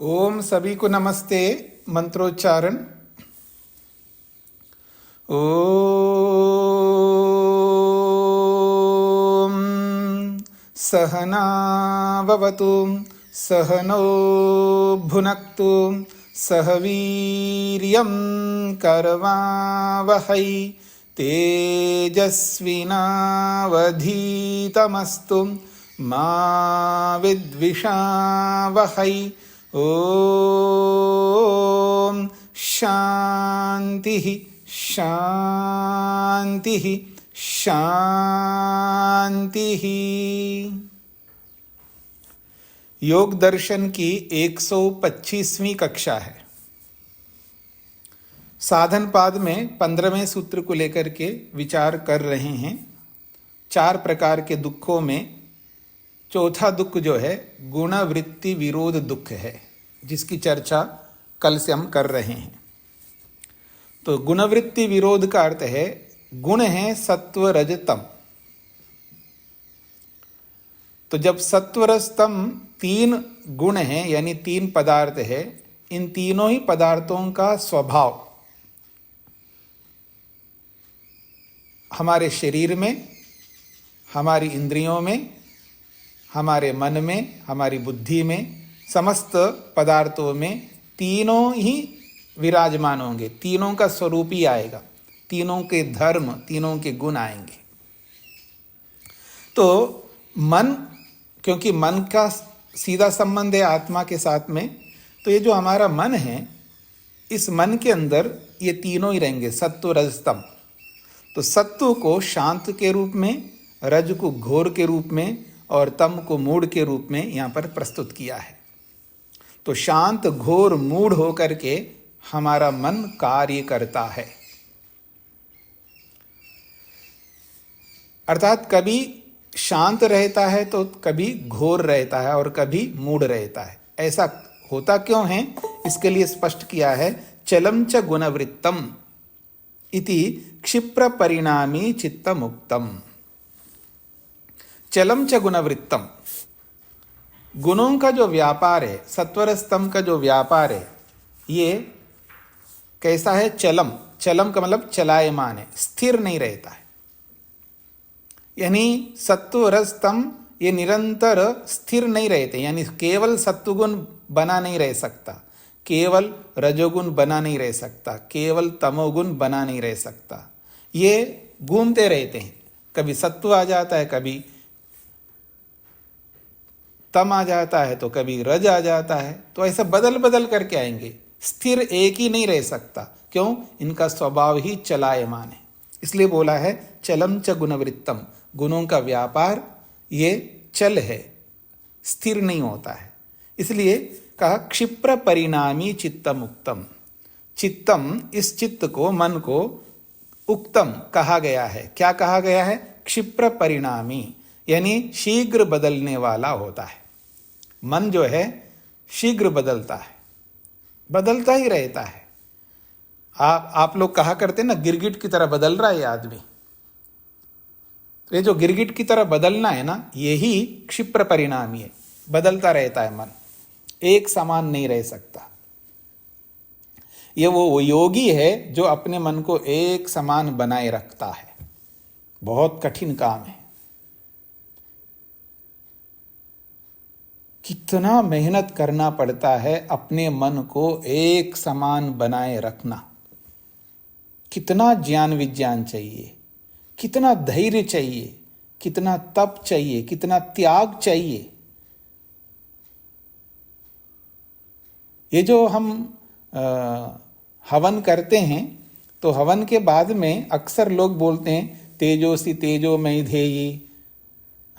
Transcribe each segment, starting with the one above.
ओम सभी को नमस्ते। मंत्रोच्चारण। ओम सहना भवतु सहनौ भुनक्तु सह वीर्यं करवावहै तेजस्विनावधीतमस्तु मा विद्विषावहै। ओम शांति शांति शांति। योग दर्शन की 125वीं कक्षा है। साधन पाद में 15वें सूत्र को लेकर के विचार कर रहे हैं। 4 प्रकार के दुखों में चौथा दुख जो है गुण वृत्ति विरोध दुख है, जिसकी चर्चा कल से हम कर रहे हैं। तो गुण वृत्ति विरोध का अर्थ है, गुण है सत्व रज तम। तो जब सत्व रज तम 3 गुण हैं, यानी 3 पदार्थ है, इन तीनों ही पदार्थों का स्वभाव हमारे शरीर में, हमारी इंद्रियों में, हमारे मन में, हमारी बुद्धि में, समस्त पदार्थों में तीनों ही विराजमान होंगे। तीनों का स्वरूप ही आएगा, तीनों के धर्म, तीनों के गुण आएंगे। तो मन, क्योंकि मन का सीधा संबंध है आत्मा के साथ में, तो ये जो हमारा मन है, इस मन के अंदर ये तीनों ही रहेंगे, सत्व रज तम। तो सत्व को शांत के रूप में, रज को घोर के रूप में और तम को मूढ़ के रूप में यहाँ पर प्रस्तुत किया है। तो शांत घोर मूढ़ होकर के हमारा मन कार्य करता है। अर्थात कभी शांत रहता है तो कभी घोर रहता है और कभी मूढ़ रहता है। ऐसा होता क्यों है, इसके लिए स्पष्ट किया है। चलम च गुणवृत्तम इति क्षिप्र परिणामी चित्त मुक्तम। चलम च गुणवृत्तम, गुणों का जो व्यापार है, सत्वर स्तंभ का जो व्यापार है, ये कैसा है? चलम। चलम का मतलब चलायमान है, स्थिर नहीं रहता है। यानी सत्व रज तम ये निरंतर स्थिर नहीं रहते, यानी केवल सत्वगुण बना नहीं रह सकता, केवल रजोगुण बना नहीं रह सकता, केवल तमोगुण बना नहीं रह सकता। ये घूमते रहते हैं, कभी सत्व आ जाता है, कभी तम आ जाता है, तो कभी रज आ जाता है। तो ऐसा बदल बदल करके आएंगे, स्थिर एक ही नहीं रह सकता। क्यों? इनका स्वभाव ही चलायमान है। इसलिए बोला है चलम च गुणवृत्तम, गुणों का व्यापार ये चल है, स्थिर नहीं होता है। इसलिए कहा क्षिप्र परिणामी चित्तम उक्तम। चित्तम, इस चित्त को, मन को उक्तम कहा गया है। क्या कहा गया है? क्षिप्र परिणामी, यानी शीघ्र बदलने वाला होता है। मन जो है शीघ्र बदलता है, बदलता ही रहता है। आप लोग कहा करते ना, गिरगिट की तरह बदल रहा है ये आदमी। तो ये जो गिरगिट की तरह बदलना है ना, यही क्षिप्र परिणामी है। बदलता रहता है मन, एक समान नहीं रह सकता। ये वो योगी है जो अपने मन को एक समान बनाए रखता है। बहुत कठिन काम है। कितना मेहनत करना पड़ता है अपने मन को एक समान बनाए रखना। कितना ज्ञान विज्ञान चाहिए, कितना धैर्य चाहिए, कितना तप चाहिए, कितना त्याग चाहिए। ये जो हम हवन करते हैं, तो हवन के बाद में अक्सर लोग बोलते हैं तेजोसी तेजो मयि धेयि,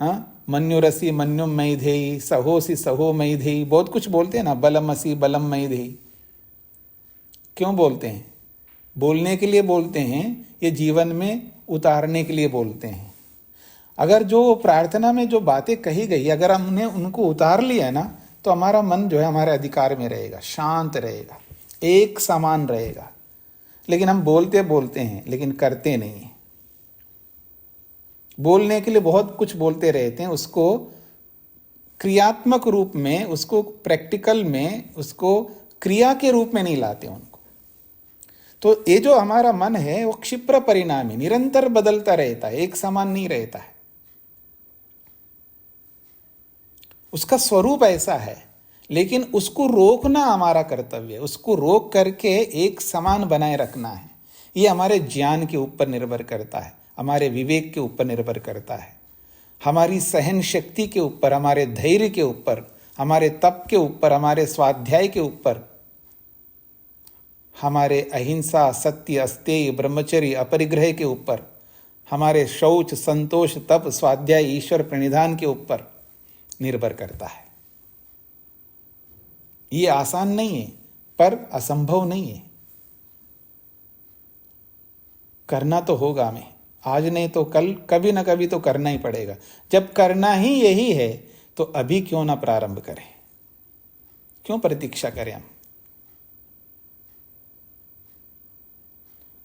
हाँ, मन्युरसी मन्युम मयि धेयि, सहोसी सहो मयि धेयि। बहुत कुछ बोलते हैं ना, बलमसी बलम मयि धेयि। क्यों बोलते हैं? बोलने के लिए बोलते हैं, ये जीवन में उतारने के लिए बोलते हैं। अगर जो प्रार्थना में जो बातें कही गई, अगर हमने उनको उतार लिया ना, तो हमारा मन जो है हमारे अधिकार में रहेगा, शांत रहेगा, एक समान रहेगा। लेकिन हम बोलते बोलते हैं, लेकिन करते नहीं हैं। बोलने के लिए बहुत कुछ बोलते रहते हैं, उसको क्रियात्मक रूप में, उसको प्रैक्टिकल में, उसको क्रिया के रूप में नहीं लाते उनको। तो ये जो हमारा मन है वो क्षिप्र परिणामी, निरंतर बदलता रहता है, एक समान नहीं रहता है। उसका स्वरूप ऐसा है, लेकिन उसको रोकना हमारा कर्तव्य है। उसको रोक करके एक समान बनाए रखना है। ये हमारे ज्ञान के ऊपर निर्भर करता है, हमारे विवेक के ऊपर निर्भर करता है, हमारी सहन शक्ति के ऊपर, हमारे धैर्य के ऊपर, हमारे तप के ऊपर, हमारे स्वाध्याय के ऊपर, हमारे अहिंसा, सत्य, अस्तेय, ब्रह्मचर्य, अपरिग्रह के ऊपर, हमारे शौच, संतोष, तप, स्वाध्याय, ईश्वर प्रणिधान के ऊपर निर्भर करता है। ये आसान नहीं है, पर असंभव नहीं है। करना तो होगा हमें, आज नहीं तो कल, कभी ना कभी तो करना ही पड़ेगा। जब करना ही यही है तो अभी क्यों ना प्रारंभ करें, क्यों प्रतीक्षा करें हम।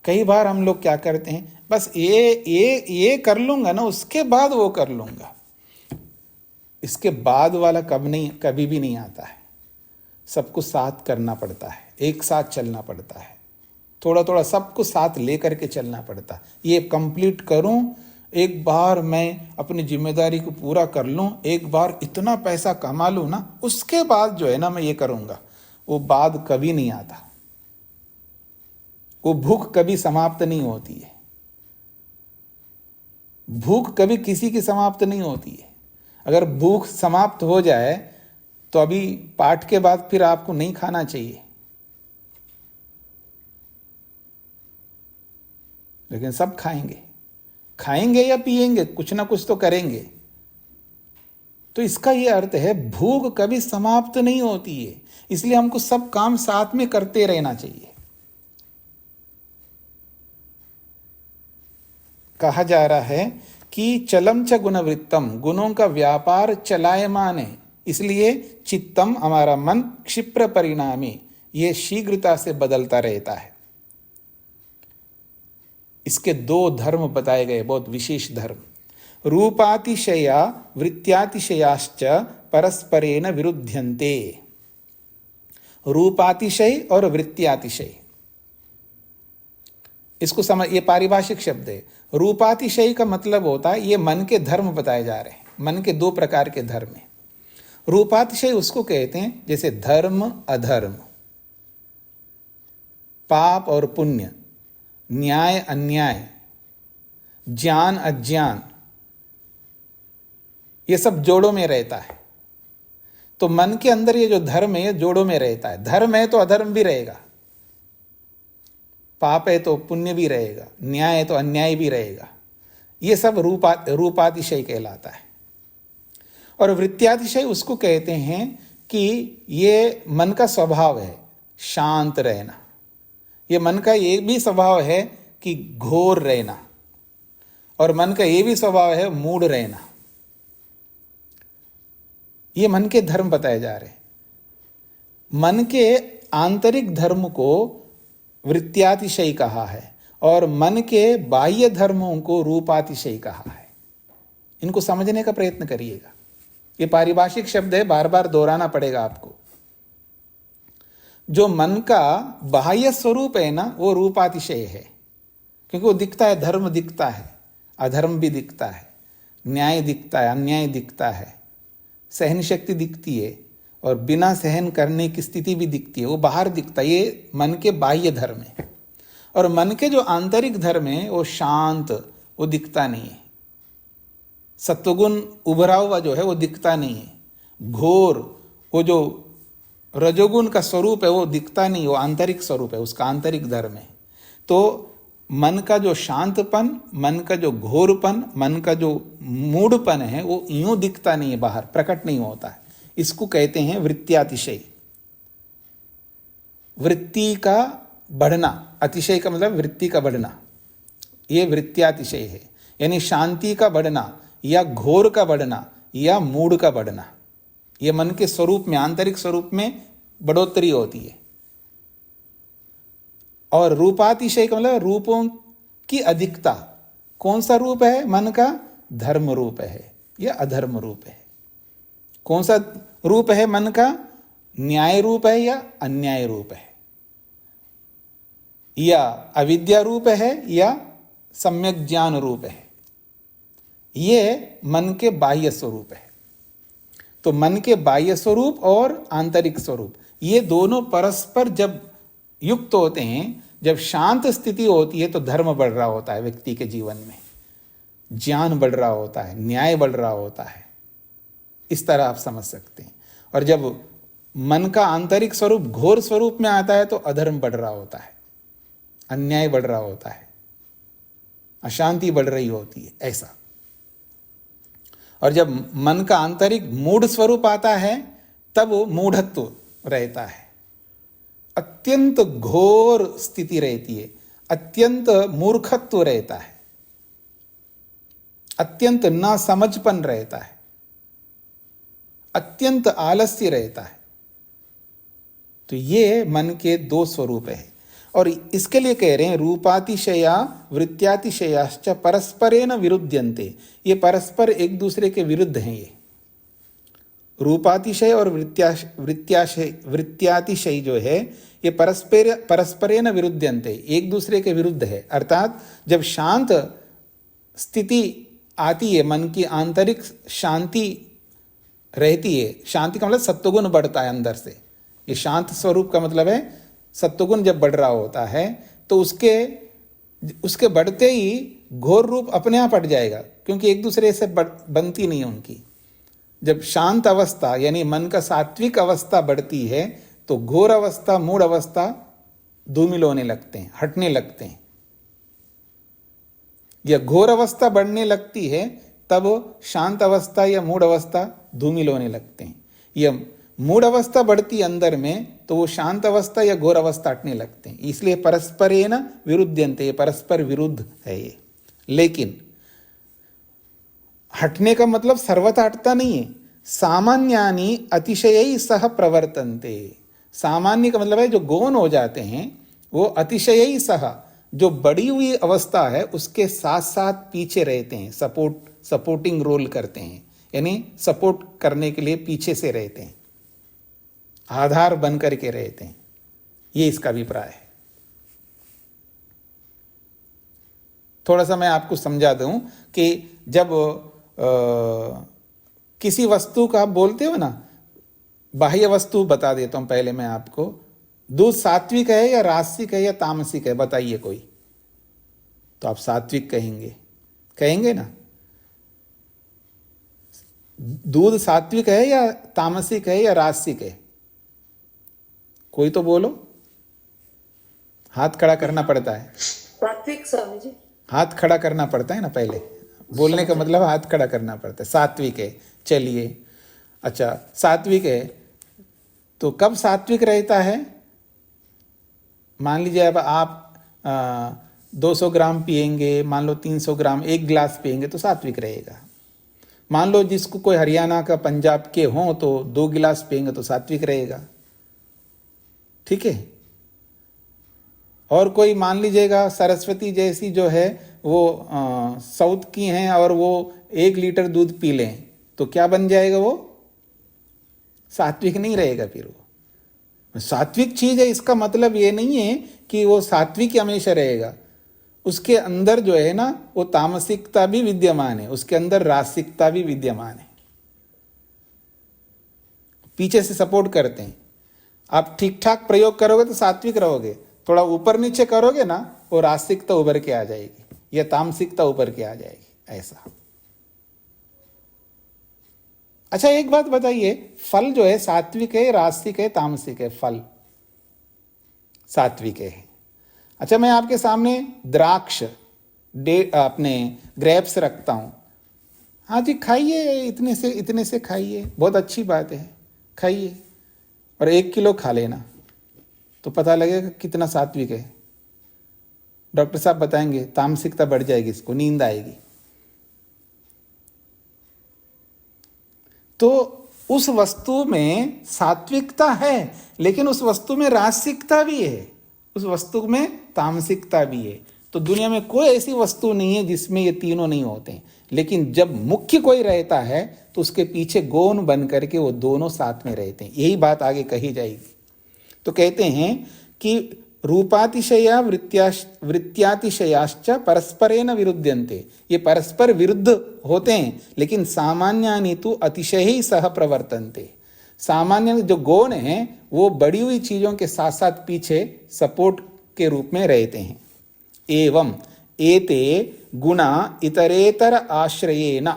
कई बार हम लोग क्या करते हैं, बस ये कर लूंगा ना, उसके बाद वो कर लूंगा। इसके बाद वाला कभी भी नहीं आता है। सबको साथ करना पड़ता है, एक साथ चलना पड़ता है, थोड़ा थोड़ा सबको साथ लेकर के चलना पड़ता है। ये कंप्लीट करूं, एक बार मैं अपनी जिम्मेदारी को पूरा कर लूं, एक बार इतना पैसा कमा लूं ना, उसके बाद जो है ना मैं ये करूंगा, वो बाद कभी नहीं आता। वो भूख कभी समाप्त नहीं होती है। भूख कभी किसी की समाप्त नहीं होती है। अगर भूख समाप्त हो जाए तो अभी पाठ के बाद फिर आपको नहीं खाना चाहिए, लेकिन सब खाएंगे या पिएंगे, कुछ ना कुछ तो करेंगे। तो इसका ये अर्थ है भूख कभी समाप्त नहीं होती है, इसलिए हमको सब काम साथ में करते रहना चाहिए। कहा जा रहा है कि चलम च गुणवृत्तम, गुणों का व्यापार चलायमान है, इसलिए चित्तम, हमारा मन, क्षिप्र परिणामी, ये शीघ्रता से बदलता रहता है। इसके दो धर्म बताए गए, बहुत विशेष धर्म। रूपातिशया वृत्त्यातिशयाश्च परस्परेण विरुध्यन्ते। रूपातिशय और वृत्त्यातिशय, इसको समझ, ये पारिभाषिक शब्द है। रूपातिशय का मतलब होता है, ये मन के धर्म बताए जा रहे हैं। मन के दो प्रकार के धर्म हैं। रूपातिशय उसको कहते हैं जैसे धर्म अधर्म, पाप और पुण्य, न्याय अन्याय, ज्ञान अज्ञान, ये सब जोड़ों में रहता है। तो मन के अंदर ये जो धर्म है, जोड़ों में रहता है। धर्म है तो अधर्म भी रहेगा, पाप है तो पुण्य भी रहेगा, न्याय है तो अन्याय भी रहेगा। ये सब रूपातिशय कहलाता है। और वृत्त्यातिशय उसको कहते हैं कि ये मन का स्वभाव है शांत रहना। ये मन का ये भी स्वभाव है कि घोर रहना, और मन का ये भी स्वभाव है मूढ़ रहना। ये मन के धर्म बताए जा रहे हैं। मन के आंतरिक धर्म को वृत्त्यातिशय कहा है, और मन के बाह्य धर्मों को रूपातिशय कहा है। इनको समझने का प्रयत्न करिएगा। ये पारिभाषिक शब्द है, बार बार दोहराना पड़ेगा आपको। जो मन का बाह्य स्वरूप है ना, वो रूपातिशय है, क्योंकि वो दिखता है, धर्म दिखता है, अधर्म भी दिखता है, न्याय दिखता है, अन्याय दिखता है, सहन शक्ति दिखती है, और बिना सहन करने की स्थिति भी दिखती है, वो बाहर दिखता है। ये मन के बाह्य धर्म है। और मन के जो आंतरिक धर्म है वो शांत, वो दिखता नहीं है। सत्वगुण उभरा हुआ जो है वो दिखता नहीं है। घोर, वो जो रजोगुण का स्वरूप है वो दिखता नहीं, वो आंतरिक स्वरूप है, उसका आंतरिक धर्म है। तो मन का जो शांतपन, मन का जो घोरपन, मन का जो मूढ़पन है, वो यूं दिखता नहीं है, बाहर प्रकट नहीं होता है। इसको कहते हैं वृत्त्यातिशय। वृत्ति का बढ़ना, अतिशय का मतलब वृत्ति का बढ़ना, ये वृत्त्यातिशय है। यानी शांति का बढ़ना या घोर का बढ़ना या मूढ़ का बढ़ना, ये मन के स्वरूप में, आंतरिक स्वरूप में बढ़ोतरी होती है। और रूपातिशय का मतलब रूपों की अधिकता। कौन सा रूप है मन का? धर्म रूप है या अधर्म रूप है। कौन सा रूप है मन का? न्याय रूप है या अन्याय रूप है, या अविद्या रूप है या सम्यक ज्ञान रूप है? ये मन के बाह्य स्वरूप है। तो मन के बाह्य स्वरूप और आंतरिक स्वरूप, ये दोनों परस्पर जब युक्त होते हैं, जब शांत स्थिति होती है, तो धर्म बढ़ रहा होता है व्यक्ति के जीवन में, ज्ञान बढ़ रहा होता है, न्याय बढ़ रहा होता है। इस तरह आप समझ सकते हैं। और जब मन का आंतरिक स्वरूप घोर स्वरूप में आता है, तो अधर्म बढ़ रहा होता है, अन्याय बढ़ रहा होता है, अशांति बढ़ रही होती है, ऐसा। और जब मन का आंतरिक मूढ़ स्वरूप आता है, तब वो मूढ़त्व रहता है, अत्यंत घोर स्थिति रहती है, अत्यंत मूर्खत्व रहता है, अत्यंत नासमझपन रहता है, अत्यंत आलस्य रहता है। तो ये मन के दो स्वरूप है। और इसके लिए कह रहे हैं रूपातिशया वृत्त्यातिशयाश्च परस्परेण विरुध्यन्ते। ये परस्पर एक दूसरे के विरुद्ध हैं। ये रूपातिशय और वृत्त्यातिशय जो है, ये परस्परेण विरुध्यन्ते, एक दूसरे के विरुद्ध है। अर्थात जब शांत स्थिति आती है, मन की आंतरिक शांति रहती है, शांति का मतलब सत्वगुण बढ़ता है अंदर से। ये शांत स्वरूप का मतलब है सत्वगुण जब बढ़ रहा होता है, तो उसके बढ़ते ही घोर रूप अपने आप हट जाएगा, क्योंकि एक दूसरे से बनती नहीं है उनकी। जब शांत अवस्था यानी मन का सात्विक अवस्था बढ़ती है, तो घोर अवस्था, मूढ़ अवस्था धूमिल होने लगते हैं, हटने लगते हैं। या घोर अवस्था बढ़ने लगती है, तब शांत अवस्था या मूढ़ अवस्था धूमिल होने लगते हैं। यह मूढ़ अवस्था बढ़ती अंदर में, तो वो शांत अवस्था या घोर अवस्था हटने लगते हैं। इसलिए परस्परेण विरुध्यन्ते, ये परस्पर विरुद्ध है ये। लेकिन हटने का मतलब सर्वथा हटता नहीं है। सामान्यानि अतिशयै सह प्रवर्तन्ते। सामान्य का मतलब है जो गौण हो जाते हैं, वो अतिशयै सह, जो बड़ी हुई अवस्था है उसके साथ साथ पीछे रहते हैं, सपोर्टिंग रोल करते हैं, यानी सपोर्ट करने के लिए पीछे से रहते हैं, आधार बन करके रहते हैं। ये इसका अभिप्राय है। थोड़ा सा मैं आपको समझा दूं कि जब किसी वस्तु का बोलते हो ना, बाह्य वस्तु बता देता हूं पहले मैं आपको। दूध सात्विक है या रासिक है या तामसिक है, बताइए कोई। तो आप सात्विक कहेंगे ना। दूध सात्विक है या तामसिक है या रासिक है, कोई तो बोलो। हाथ खड़ा करना पड़ता है। सात्विक स्वामी जी। हाथ खड़ा करना पड़ता है ना, पहले बोलने का मतलब हाथ खड़ा करना पड़ता है। सात्विक है, चलिए। अच्छा, सात्विक है तो कब सात्विक रहता है? मान लीजिए अब आप 200 ग्राम पिएंगे, मान लो 300 ग्राम, 1 गिलास पिएंगे तो सात्विक रहेगा। मान लो जिसको कोई हरियाणा का, पंजाब के हों तो 2 गिलास पिएंगे तो सात्विक रहेगा, ठीक है। और कोई मान लीजिएगा सरस्वती जैसी जो है वो साउथ की हैं और वो 1 लीटर दूध पी लें, तो क्या बन जाएगा? वो सात्विक नहीं रहेगा। फिर वो सात्विक चीज है, इसका मतलब ये नहीं है कि वो सात्विक हमेशा रहेगा। उसके अंदर जो है ना, वो तामसिकता भी विद्यमान है, उसके अंदर रासिकता भी विद्यमान है, पीछे से सपोर्ट करते हैं। आप ठीक ठाक प्रयोग करोगे तो सात्विक रहोगे, थोड़ा ऊपर नीचे करोगे ना, वो रासिकता उभर के आ जाएगी या तामसिकता उभर के आ जाएगी, ऐसा। अच्छा, एक बात बताइए, फल जो है सात्विक है, रासिक है, तामसिक है? फल सात्विक है। अच्छा, मैं आपके सामने द्राक्ष अपने ग्रेप्स रखता हूं। हाँ जी, खाइए, इतने से खाइए, बहुत अच्छी बात है, खाइए। और 1 किलो खा लेना तो पता लगेगा कितना सात्विक है। डॉक्टर साहब बताएंगे तामसिकता बढ़ जाएगी, इसको नींद आएगी। तो उस वस्तु में सात्विकता है, लेकिन उस वस्तु में रासिकता भी है, उस वस्तु में तामसिकता भी है। तो दुनिया में कोई ऐसी वस्तु नहीं है जिसमें ये तीनों नहीं होते हैं। लेकिन जब मुख्य कोई रहता है तो उसके पीछे गौण बन करके वो दोनों साथ में रहते हैं। यही बात आगे कही जाएगी। तो कहते हैं कि रूपातिशया वृत्त्यातिशयाश्च परस्परेण विरुद्ध्यन्ते, ये परस्पर विरुद्ध होते हैं, लेकिन सामान्यानि तु अतिशय ही सह प्रवर्तन्ते। सामान्य जो गौण हैं वो बढ़ी हुई चीजों के साथ साथ पीछे सपोर्ट के रूप में रहते हैं। एवं एते गुणा इतरेतर आश्रयेन,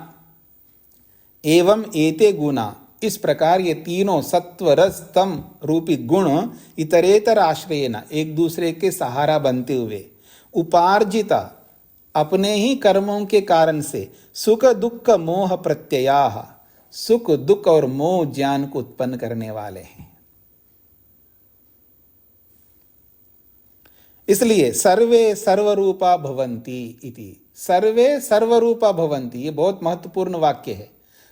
एवं एते गुणा, इस प्रकार ये तीनों सत्व रस तम रूपी गुण इतरेतर आश्रयेन, एक दूसरे के सहारा बनते हुए, उपार्जिता, अपने ही कर्मों के कारण से, सुख दुख मोह प्रत्ययाः, सुख दुख और मोह ज्ञान को उत्पन्न करने वाले हैं। इसलिए सर्वे सर्वरूपा भवन्ति इति, सर्वे सर्वरूपा भवन्ति, ये बहुत महत्वपूर्ण वाक्य है।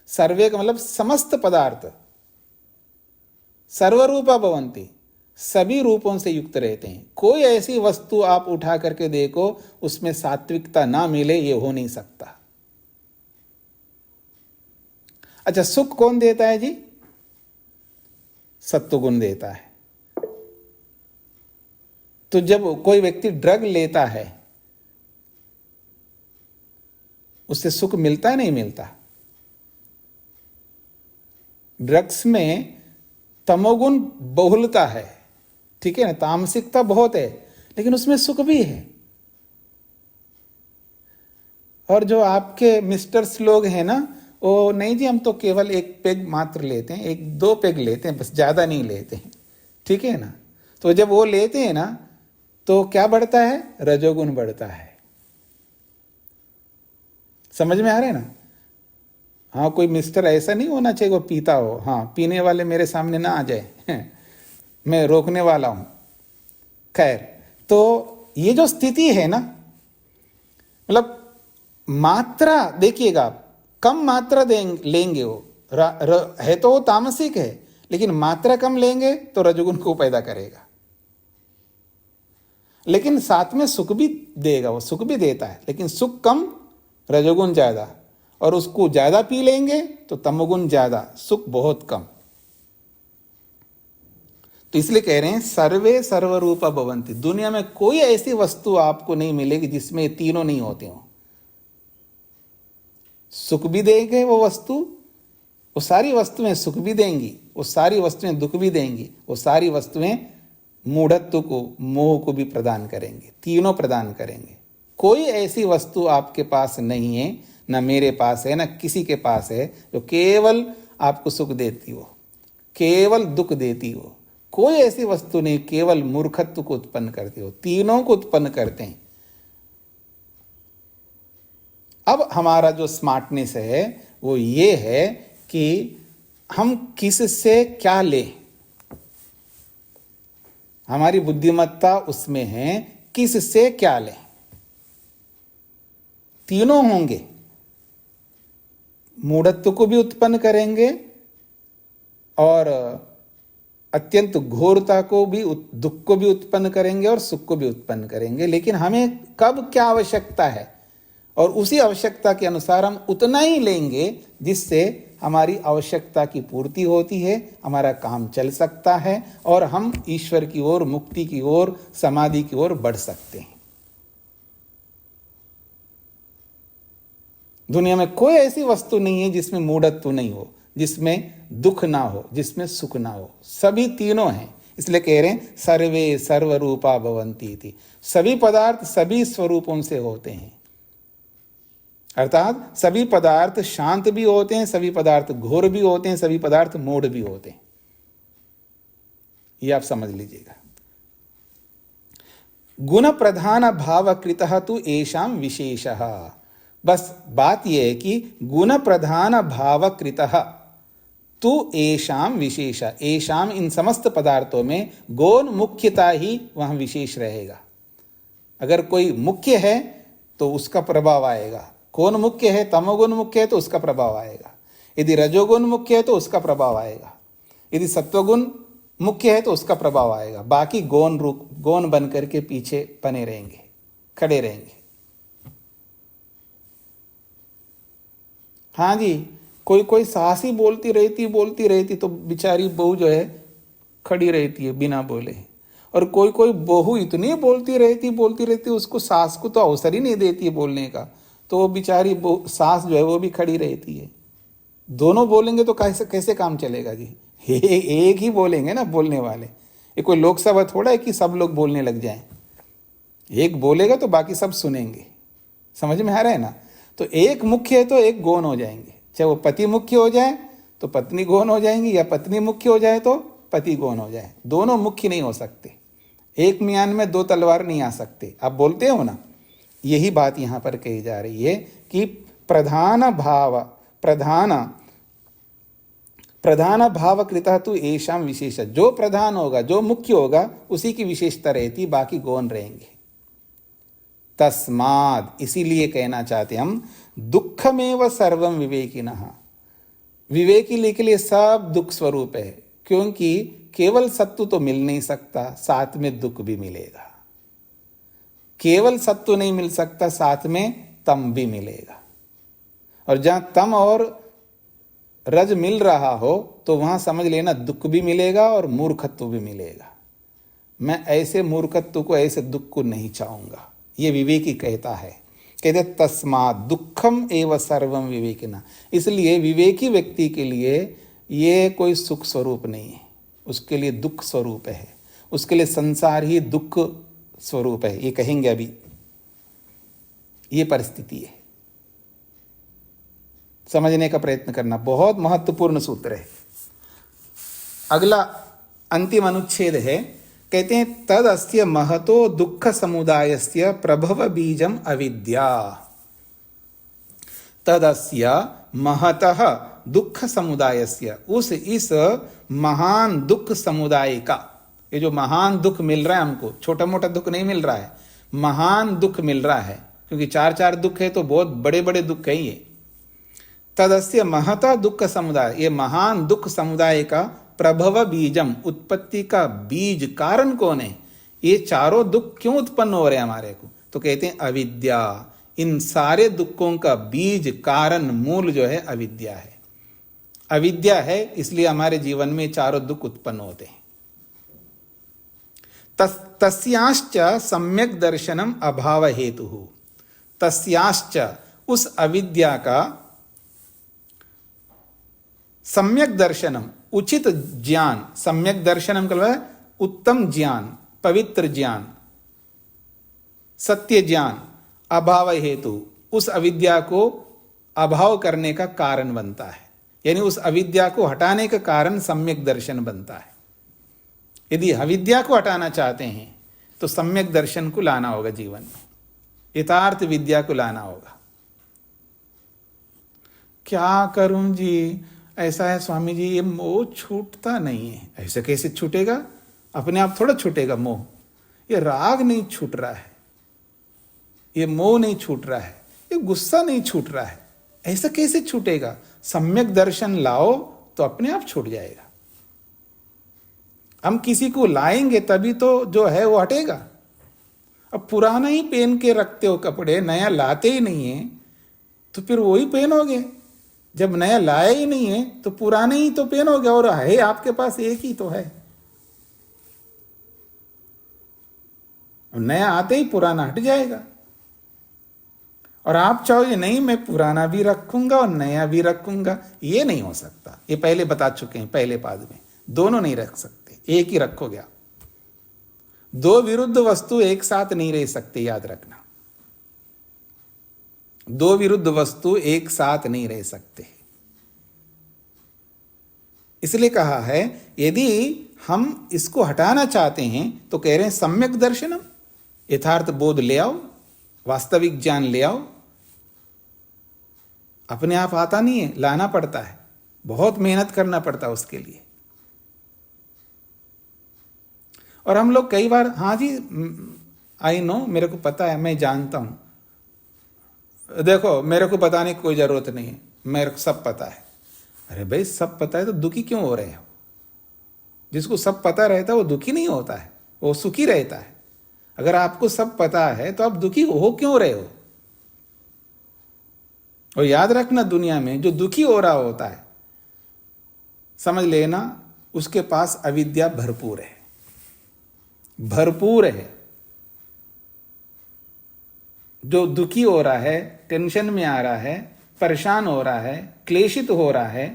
सर्वे का मतलब समस्त पदार्थ, सर्वरूपा भवन्ति, सभी रूपों से युक्त रहते हैं। कोई ऐसी वस्तु आप उठा करके देखो उसमें सात्विकता ना मिले, ये हो नहीं सकता। अच्छा, सुख कौन देता है जी? सत्वगुण देता है। तो जब कोई व्यक्ति ड्रग लेता है उससे सुख मिलता है नहीं मिलता? ड्रग्स में तमोगुण बहुलता है, ठीक है ना, तामसिकता बहुत है, लेकिन उसमें सुख भी है। और जो आपके मिस्टर्स लोग हैं ना, वो नहीं जी हम तो केवल एक पेग मात्र लेते हैं, एक दो पेग लेते हैं, बस ज़्यादा नहीं लेते हैं, ठीक है ना। तो जब वो लेते हैं ना तो क्या बढ़ता है? रजोगुण बढ़ता है। समझ में आ रहा है ना? हाँ, कोई मिस्टर ऐसा नहीं होना चाहिए वो पीता हो, हाँ पीने वाले मेरे सामने ना आ जाए मैं रोकने वाला हूं। खैर, तो ये जो स्थिति है ना, मतलब मात्रा देखिएगा, कम मात्रा लेंगे वो है तो वो तामसिक है, लेकिन मात्रा कम लेंगे तो रजोगुण को पैदा करेगा। लेकिन साथ में सुख भी देगा, वो सुख भी देता है, लेकिन सुख कम रजोगुण ज्यादा, और उसको ज्यादा पी लेंगे तो तमोगुण ज्यादा, सुख बहुत कम। तो इसलिए कह रहे हैं सर्वे सर्वरूपा भवन्ति, दुनिया में कोई ऐसी वस्तु आपको नहीं मिलेगी जिसमें तीनों नहीं होते हो। सुख भी देंगे वो वस्तु, वो सारी वस्तुएं सुख भी देंगी, वो सारी वस्तुएं दुख भी देंगी, वो सारी वस्तुएं मूढ़त्व को, मोह को भी प्रदान करेंगे, तीनों प्रदान करेंगे। कोई ऐसी वस्तु आपके पास नहीं है, ना मेरे पास है, ना किसी के पास है, जो केवल आपको सुख देती हो, केवल दुख देती हो। कोई ऐसी वस्तु नहीं, केवल मूर्खत्व को उत्पन्न करती हो, तीनों को उत्पन्न करते हैं। अब हमारा जो स्मार्टनेस है वो ये है कि हम किससे क्या लें। हमारी बुद्धिमत्ता उसमें है किससे क्या लें। तीनों होंगे, मूढ़त्व को भी उत्पन्न करेंगे और अत्यंत घोरता को भी, दुख को भी उत्पन्न करेंगे और सुख को भी उत्पन्न करेंगे। लेकिन हमें कब क्या आवश्यकता है, और उसी आवश्यकता के अनुसार हम उतना ही लेंगे जिससे हमारी आवश्यकता की पूर्ति होती है, हमारा काम चल सकता है और हम ईश्वर की ओर, मुक्ति की ओर, समाधि की ओर बढ़ सकते हैं। दुनिया में कोई ऐसी वस्तु नहीं है जिसमें मूढ़त्व नहीं हो, जिसमें दुख ना हो, जिसमें सुख ना हो। सभी तीनों हैं। इसलिए कह रहे हैं सर्वे सर्वरूपा भवन्ति इति, सभी पदार्थ सभी स्वरूपों से होते हैं। अर्थात सभी पदार्थ शांत भी होते हैं, सभी पदार्थ घोर भी होते हैं, सभी पदार्थ मूढ़ भी होते हैं। ये आप समझ लीजिएगा। गुण प्रधान भावकृतः तु येषां विशेषः। बस बात यह है कि गुण प्रधान भावकृतः तु येषां विशेष, येषां इन समस्त पदार्थों में गौण मुख्यता ही वहां विशेष रहेगा। अगर कोई मुख्य है तो उसका प्रभाव आएगा। कौन मुख्य है? तमोगुण मुख्य है तो उसका प्रभाव आएगा। यदि रजोगुण मुख्य है तो उसका प्रभाव आएगा। यदि सत्वगुण मुख्य है तो उसका प्रभाव आएगा। बाकी गौण बन करके पीछे बने रहेंगे। खड़े रहेंगे। हाँ जी, कोई कोई सास ही बोलती रहती तो बेचारी बहू जो है खड़ी रहती है बिना बोले। और कोई कोई बहू इतनी बोलती रहती उसको सास को तो अवसर ही नहीं देती है बोलने का, तो वो बेचारी सास जो है वो भी खड़ी रहती है। दोनों बोलेंगे तो कैसे कैसे काम चलेगा जी? एक ही बोलेंगे ना बोलने वाले। ये कोई लोकसभा थोड़ा है कि सब लोग बोलने लग जाएं। एक बोलेगा तो बाकी सब सुनेंगे। समझ में आ रहा है ना? तो एक मुख्य है तो एक गौण हो जाएंगे। चाहे वो पति मुख्य हो जाए तो पत्नी गौण हो जाएंगी, या पत्नी मुख्य हो जाए तो पति गौण हो जाए। दोनों मुख्य नहीं हो सकते। एक म्यान में दो तलवार नहीं आ सकते। आप बोलते हो ना, यही बात यहां पर कही जा रही है कि प्रधान भाव कृता तु एषाम विशेष। जो प्रधान होगा, जो मुख्य होगा, उसी की विशेषता रहती, बाकी गौण रहेंगे। तस्माद, इसीलिए कहना चाहते हम, दुखमेव सर्वम विवेकिनः। विवेकी के लिए सब दुख स्वरूप है, क्योंकि केवल सत्व तो मिल नहीं सकता, साथ में दुख भी मिलेगा। केवल सत्व नहीं मिल सकता, साथ में तम भी मिलेगा। और जहां तम और रज मिल रहा हो तो वहां समझ लेना दुख भी मिलेगा और मूर्खत्व भी मिलेगा। मैं ऐसे मूर्खत्व को, ऐसे दुख को नहीं चाहूंगा। ये विवेकी कहता है। कहते तस्मात् दुखम एव सर्वम विवेकिना। इसलिए विवेकी व्यक्ति के लिए ये कोई सुख स्वरूप नहीं है, उसके लिए दुख स्वरूप है। उसके लिए संसार ही दुख स्वरूप है। ये कहेंगे अभी, ये परिस्थिति है। समझने का प्रयत्न करना, बहुत महत्वपूर्ण सूत्र है। अगला अंतिम अनुच्छेद है। कहते हैं तद अस्य महतो दुख समुदायस्य प्रभव बीजम अविद्या। तद अस्य महतः दुख समुदायस्य, इस महान दुख समुदाय का, ये जो महान दुख मिल रहा है हमको, छोटा मोटा दुख नहीं मिल रहा है, महान दुख मिल रहा है, क्योंकि चार चार दुख है तो बहुत बड़े बड़े दुख है ये। तदस्य महता दुख समुदाय, ये महान दुख समुदाय का प्रभव बीजम, उत्पत्ति का बीज कारण कौन है? ये चारों दुख क्यों उत्पन्न हो रहे हैं हमारे को? तो कहते हैं अविद्या। इन सारे दुखों का बीज, कारण, मूल जो है अविद्या है। अविद्या है, इसलिए हमारे जीवन में चारों दुख उत्पन्न होते हैं। तस्याश्च सम्यक दर्शनम अभाव हेतु। तस्याश्च, उस अविद्या का, सम्यक दर्शनम, उचित ज्ञान, सम्यक दर्शनम का मतलब उत्तम ज्ञान, पवित्र ज्ञान, सत्य ज्ञान, अभाव हेतु, उस अविद्या को अभाव करने का कारण बनता है। यानी उस अविद्या को हटाने का कारण सम्यक दर्शन बनता है। यदि अविद्या को हटाना चाहते हैं तो सम्यक दर्शन को लाना होगा जीवन में, यथार्थ विद्या को लाना होगा। क्या करूं जी, ऐसा है स्वामी जी, ये मोह छूटता नहीं है। ऐसे कैसे छूटेगा? अपने आप थोड़ा छूटेगा मोह। ये राग नहीं छूट रहा है, ये मोह नहीं छूट रहा है, ये गुस्सा नहीं छूट रहा है। ऐसा कैसे छूटेगा? सम्यक दर्शन लाओ तो अपने आप छूट जाएगा। हम किसी को लाएंगे तभी तो जो है वो हटेगा। अब पुराना ही पहन के रखते हो कपड़े, नया लाते ही नहीं है, तो फिर वही पहनोगे। जब नया लाया ही नहीं है तो पुराने ही तो पहनोगे, और है आपके पास एक ही तो है। नया आते ही पुराना हट जाएगा। और आप चाहोगे नहीं मैं पुराना भी रखूंगा और नया भी रखूंगा, ये नहीं हो सकता। ये पहले बता चुके हैं पहले पाद में, दोनों नहीं रख सकते, एक ही रखोगे आप। दो विरुद्ध वस्तु एक साथ नहीं रह सकते, याद रखना। दो विरुद्ध वस्तु एक साथ नहीं रह सकते। इसलिए कहा है यदि हम इसको हटाना चाहते हैं तो कह रहे हैं सम्यक दर्शनम, यथार्थ बोध ले आओ, वास्तविक ज्ञान ले आओ। अपने आप आता नहीं है, लाना पड़ता है, बहुत मेहनत करना पड़ता है उसके लिए। और हम लोग कई बार, हाँ जी आई नो, मेरे को पता है, मैं जानता हूं, देखो मेरे को बताने की कोई जरूरत नहीं है, मेरे को सब पता है। अरे भाई सब पता है तो दुखी क्यों हो रहे हो? जिसको सब पता रहता है वो दुखी नहीं होता है, वो सुखी रहता है। अगर आपको सब पता है तो आप दुखी हो क्यों रहे हो? और याद रखना, दुनिया में जो दुखी हो रहा होता है, समझ लेना उसके पास अविद्या भरपूर है, भरपूर है। जो दुखी हो रहा है, टेंशन में आ रहा है, परेशान हो रहा है, क्लेशित हो रहा है,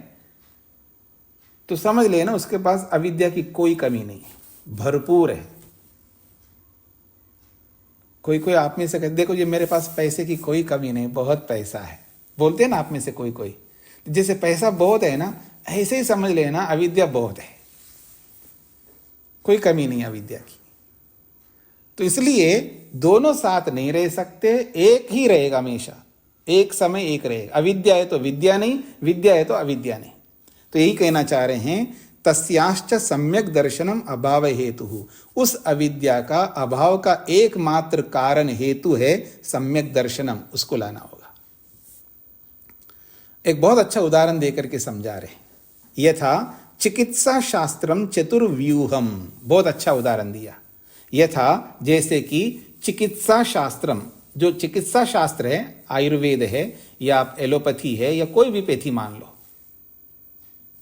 तो समझ लेना उसके पास अविद्या की कोई कमी नहीं है, भरपूर है। कोई कोई आप में से कहते, देखो ये मेरे पास पैसे की कोई कमी नहीं, बहुत पैसा है, बोलते हैं ना आप में से कोई कोई। जैसे पैसा बहुत है ना, ऐसे ही समझ लेना अविद्या बहुत है, कोई कमी नहीं अविद्या की। तो इसलिए दोनों साथ नहीं रह सकते, एक ही रहेगा हमेशा, एक समय एक रहेगा। अविद्या है तो विद्या नहीं, विद्या है तो अविद्या नहीं। तो यही कहना चाह रहे हैं, तस्याश्च सम्यक दर्शनम अभाव हेतु। उस अविद्या का अभाव का एकमात्र कारण हेतु है सम्यक दर्शनम, उसको लाना होगा। एक बहुत अच्छा उदाहरण देकर के समझा रहे। यथा चिकित्सा शास्त्रम चतुर्व्यूहम, बहुत अच्छा उदाहरण दिया। यथा जैसे कि चिकित्सा शास्त्रम, जो चिकित्सा शास्त्र है, आयुर्वेद है या आप एलोपैथी है या कोई भी पैथी मान लो,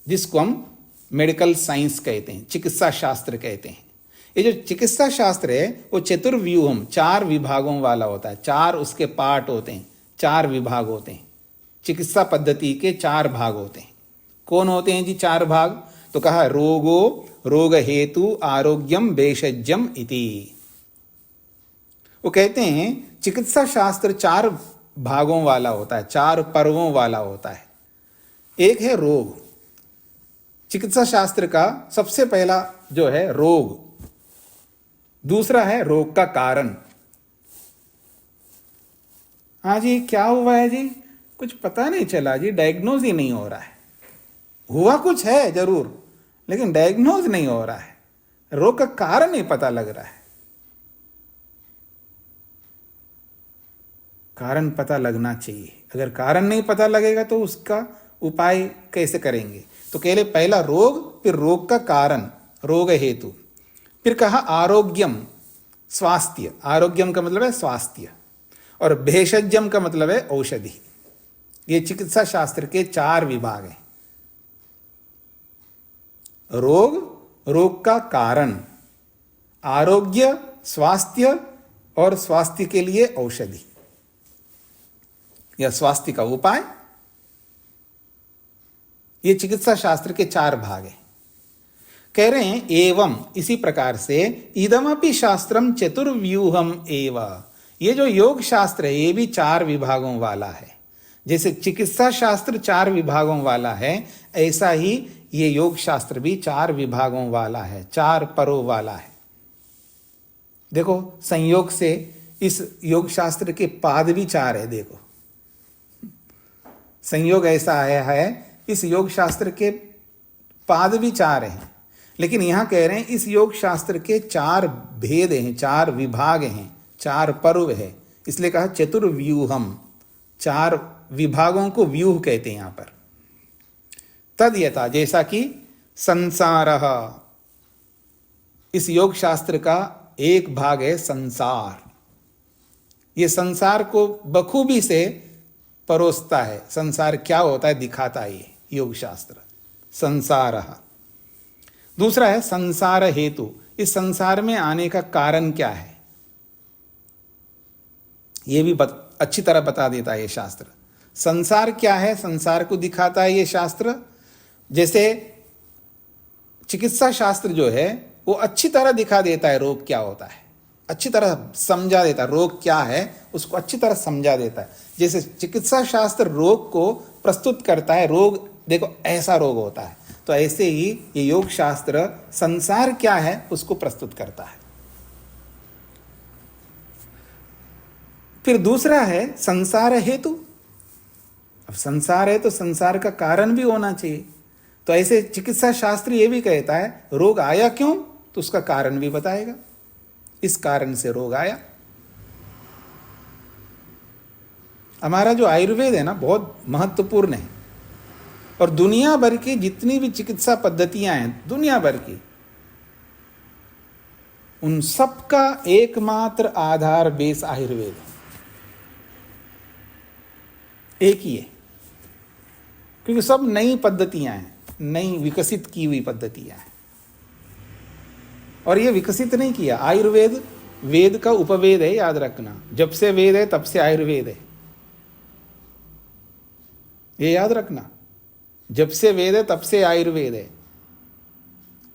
जिसको हम मेडिकल साइंस कहते हैं, चिकित्सा शास्त्र कहते हैं। ये जो चिकित्सा शास्त्र है वो चतुर्व्यूहम, 4 विभागों वाला होता है, 4 उसके पार्ट होते हैं, 4 विभाग होते हैं। चिकित्सा पद्धति के 4 भाग होते हैं। कौन होते हैं जी 4 भाग? तो कहा रोगो रोग हेतु आरोग्यम भेषज्यम इति। वो कहते हैं चिकित्सा शास्त्र 4 भागों वाला होता है, 4 पर्वों वाला होता है। एक है रोग, चिकित्सा शास्त्र का सबसे पहला जो है रोग। दूसरा है रोग का कारण। हाँ जी, क्या हुआ है जी? कुछ पता नहीं चला जी, डायग्नोज ही नहीं हो रहा है। हुआ कुछ है जरूर, लेकिन डायग्नोज नहीं हो रहा है, रोग का कारण नहीं पता लग रहा है। कारण पता लगना चाहिए। अगर कारण नहीं पता लगेगा तो उसका उपाय कैसे करेंगे? तो कहले पहला रोग, फिर रोग का कारण, रोग हेतु, फिर कहा आरोग्यम, स्वास्थ्य। आरोग्यम का मतलब है स्वास्थ्य, और भेषज्यम का मतलब है औषधि। ये चिकित्सा शास्त्र के 4 विभाग हैं। रोग, रोग का कारण, आरोग्य, स्वास्थ्य, और स्वास्थ्य के लिए औषधि या स्वास्थ्य का उपाय। ये चिकित्सा शास्त्र के 4 भाग हैं। कह रहे हैं एवं, इसी प्रकार से इदमपि शास्त्रम चतुर्व्यूहम एव। ये जो योग शास्त्र है ये भी 4 विभागों वाला है। जैसे चिकित्सा शास्त्र 4 विभागों वाला है, ऐसा ही ये योग शास्त्र भी 4 विभागों वाला है, 4 परों वाला है। देखो संयोग से इस योग शास्त्र के पाद भी 4 है। देखो संयोग ऐसा आया है, इस योग शास्त्र के पाद भी 4 हैं। लेकिन यहां कह रहे हैं इस योग शास्त्र के 4 भेद हैं, 4 विभाग हैं, 4 पर्व है, इसलिए कहा चतुर्व्यूहम। 4 विभागों को व्यूह कहते हैं यहां पर। तद यथा, जैसा कि संसार, इस योग शास्त्र का एक भाग है संसार। ये संसार को बखूबी से परोसता है। संसार क्या होता है दिखाता है ये योग शास्त्र, संसार। दूसरा है संसार हेतु, इस संसार में आने का कारण क्या है ये भी अच्छी तरह बता देता है ये शास्त्र। संसार क्या है, संसार को दिखाता है ये शास्त्र। जैसे चिकित्सा शास्त्र जो है वो अच्छी तरह दिखा देता है रोग क्या होता है, अच्छी तरह समझा देता है, रोग क्या है उसको अच्छी तरह समझा देता है। जैसे चिकित्सा शास्त्र रोग को प्रस्तुत करता है, रोग देखो ऐसा रोग होता है, तो ऐसे ही ये योग शास्त्र संसार क्या है उसको प्रस्तुत करता है। फिर दूसरा है संसार हेतु। अब संसार है तो संसार का कारण भी होना चाहिए। तो ऐसे चिकित्सा शास्त्र ये भी कहता है रोग आया क्यों, तो उसका कारण भी बताएगा, इस कारण से रोग आया। हमारा जो आयुर्वेद है ना बहुत महत्वपूर्ण है, और दुनिया भर की जितनी भी चिकित्सा पद्धतियां हैं दुनिया भर की, उन सब का एकमात्र आधार बेस आयुर्वेद है, एक ही है। क्योंकि सब नई पद्धतियां हैं, नई विकसित की हुई पद्धतियां हैं। और ये विकसित नहीं किया आयुर्वेद, वेद का उपवेद है, याद रखना। जब से वेद है तब से आयुर्वेद है, ये याद रखना। जब से वेद है तब से आयुर्वेद है।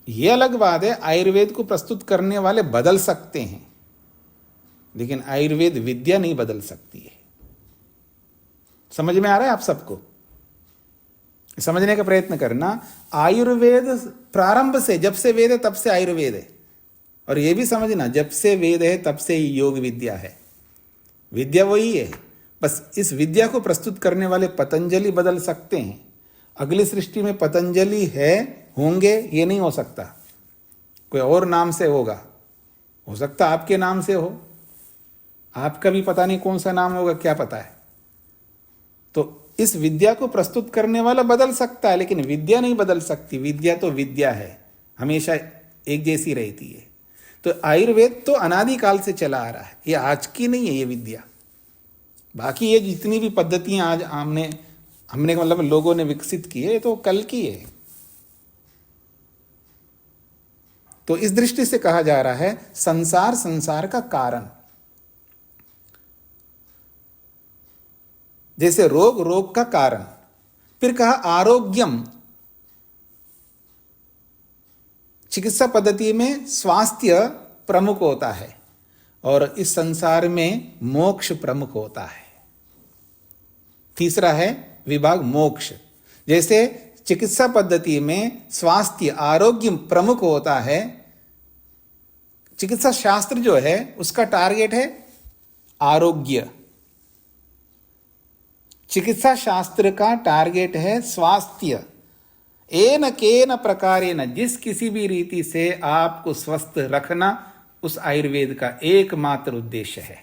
ये अलग बात है, आयुर्वेद को प्रस्तुत करने वाले बदल सकते हैं, लेकिन आयुर्वेद विद्या नहीं बदल सकती है। समझ में आ रहा है आप सबको? समझने का प्रयत्न करना। आयुर्वेद प्रारंभ से, जब से वेद है तब से आयुर्वेद है। और यह भी समझना, जब से वेद है तब से योग विद्या है। विद्या वही है, बस इस विद्या को प्रस्तुत करने वाले पतंजलि बदल सकते हैं। अगली सृष्टि में पतंजलि है, होंगे, ये नहीं हो सकता। कोई और नाम से होगा, हो सकता आपके नाम से हो, आपका भी पता नहीं कौन सा नाम होगा, क्या पता है। तो इस विद्या को प्रस्तुत करने वाला बदल सकता है, लेकिन विद्या नहीं बदल सकती। विद्या तो विद्या है, हमेशा एक जैसी रहती है। तो आयुर्वेद तो अनादिकाल से चला आ रहा है, ये आज की नहीं है ये विद्या। बाकी ये जितनी भी पद्धतियां आज हमने मतलब लोगों ने विकसित की है, तो कल की है। तो इस दृष्टि से कहा जा रहा है संसार, संसार का कारण। जैसे रोग, रोग का कारण। फिर कहा आरोग्यम, चिकित्सा पद्धति में स्वास्थ्य प्रमुख होता है, और इस संसार में मोक्ष प्रमुख होता है। तीसरा है विभाग मोक्ष। जैसे चिकित्सा पद्धति में स्वास्थ्य, आरोग्य प्रमुख होता है, चिकित्सा शास्त्र जो है उसका टारगेट है आरोग्य। चिकित्सा शास्त्र का टारगेट है स्वास्थ्य। एन केन प्रकारेण, जिस किसी भी रीति से आपको स्वस्थ रखना, उस आयुर्वेद का एकमात्र उद्देश्य है।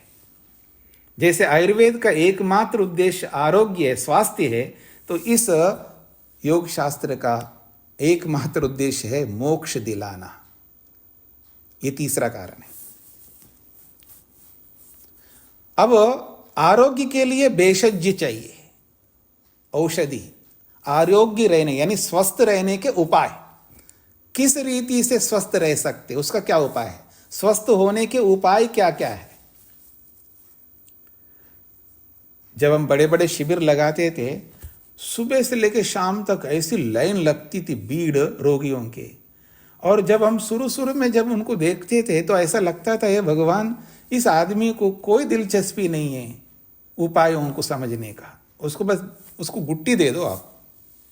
जैसे आयुर्वेद का एकमात्र उद्देश्य आरोग्य है, स्वास्थ्य है, तो इस योग शास्त्र का एकमात्र उद्देश्य है मोक्ष दिलाना। ये तीसरा कारण है। अब आरोग्य के लिए भेषज चाहिए, औषधि। आरोग्य रहने यानी स्वस्थ रहने के उपाय, किस रीति से स्वस्थ रह सकते, उसका क्या उपाय है, स्वस्थ होने के उपाय क्या क्या है। जब हम बड़े बड़े शिविर लगाते थे, सुबह से लेकर शाम तक ऐसी लाइन लगती थी भीड़ रोगियों के। और जब हम शुरू में जब उनको देखते थे तो ऐसा लगता था, ये भगवान, इस आदमी को कोई दिलचस्पी नहीं है उपायों को समझने का, उसको बस उसको गुट्टी दे दो आप,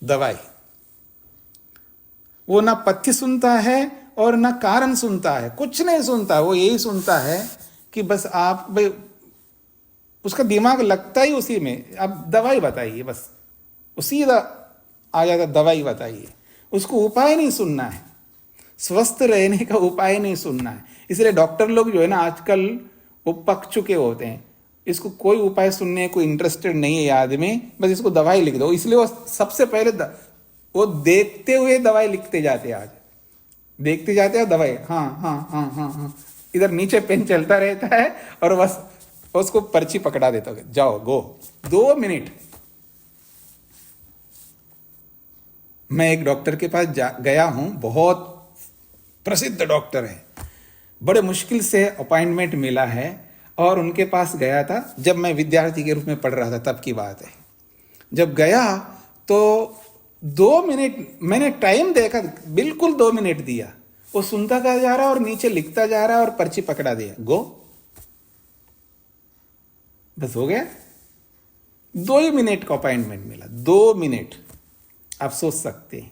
दवाई। वो ना पथ्य सुनता है और ना कारण सुनता है, कुछ नहीं सुनता। वो यही सुनता है कि बस आप भाई, उसका दिमाग लगता ही उसी में, आप दवाई बताइए, बस उसी आ जाता, दवाई बताइए। उसको उपाय नहीं सुनना है, स्वस्थ रहने का उपाय नहीं सुनना है। इसलिए डॉक्टर लोग जो है ना आजकल वो पक चुके होते हैं, इसको कोई उपाय सुनने को इंटरेस्टेड नहीं है ये आदमी, बस इसको दवाई लिख दो। इसलिए वो सबसे पहले वो देखते हुए दवाई लिखते जाते हैं। आज देखते जाते हैं दवाई, हाँ हाँ हाँ हाँ हाँ, इधर नीचे पेन चलता रहता है और बस उसको पर्ची पकड़ा देता है, जाओ गो 2 मिनट। मैं एक डॉक्टर के पास गया हूं, बहुत प्रसिद्ध डॉक्टर है, बड़े मुश्किल से अपॉइंटमेंट मिला है, और उनके पास गया था जब मैं विद्यार्थी के रूप में पढ़ रहा था, तब की बात है। जब गया तो 2 मिनट मैंने टाइम देखा, बिल्कुल 2 मिनट दिया। वो सुनता जा रहा और नीचे लिखता जा रहा और पर्ची पकड़ा दिया, गो, बस हो गया। 2 ही मिनट का अपॉइंटमेंट मिला, 2 मिनट। आप सोच सकते हैं,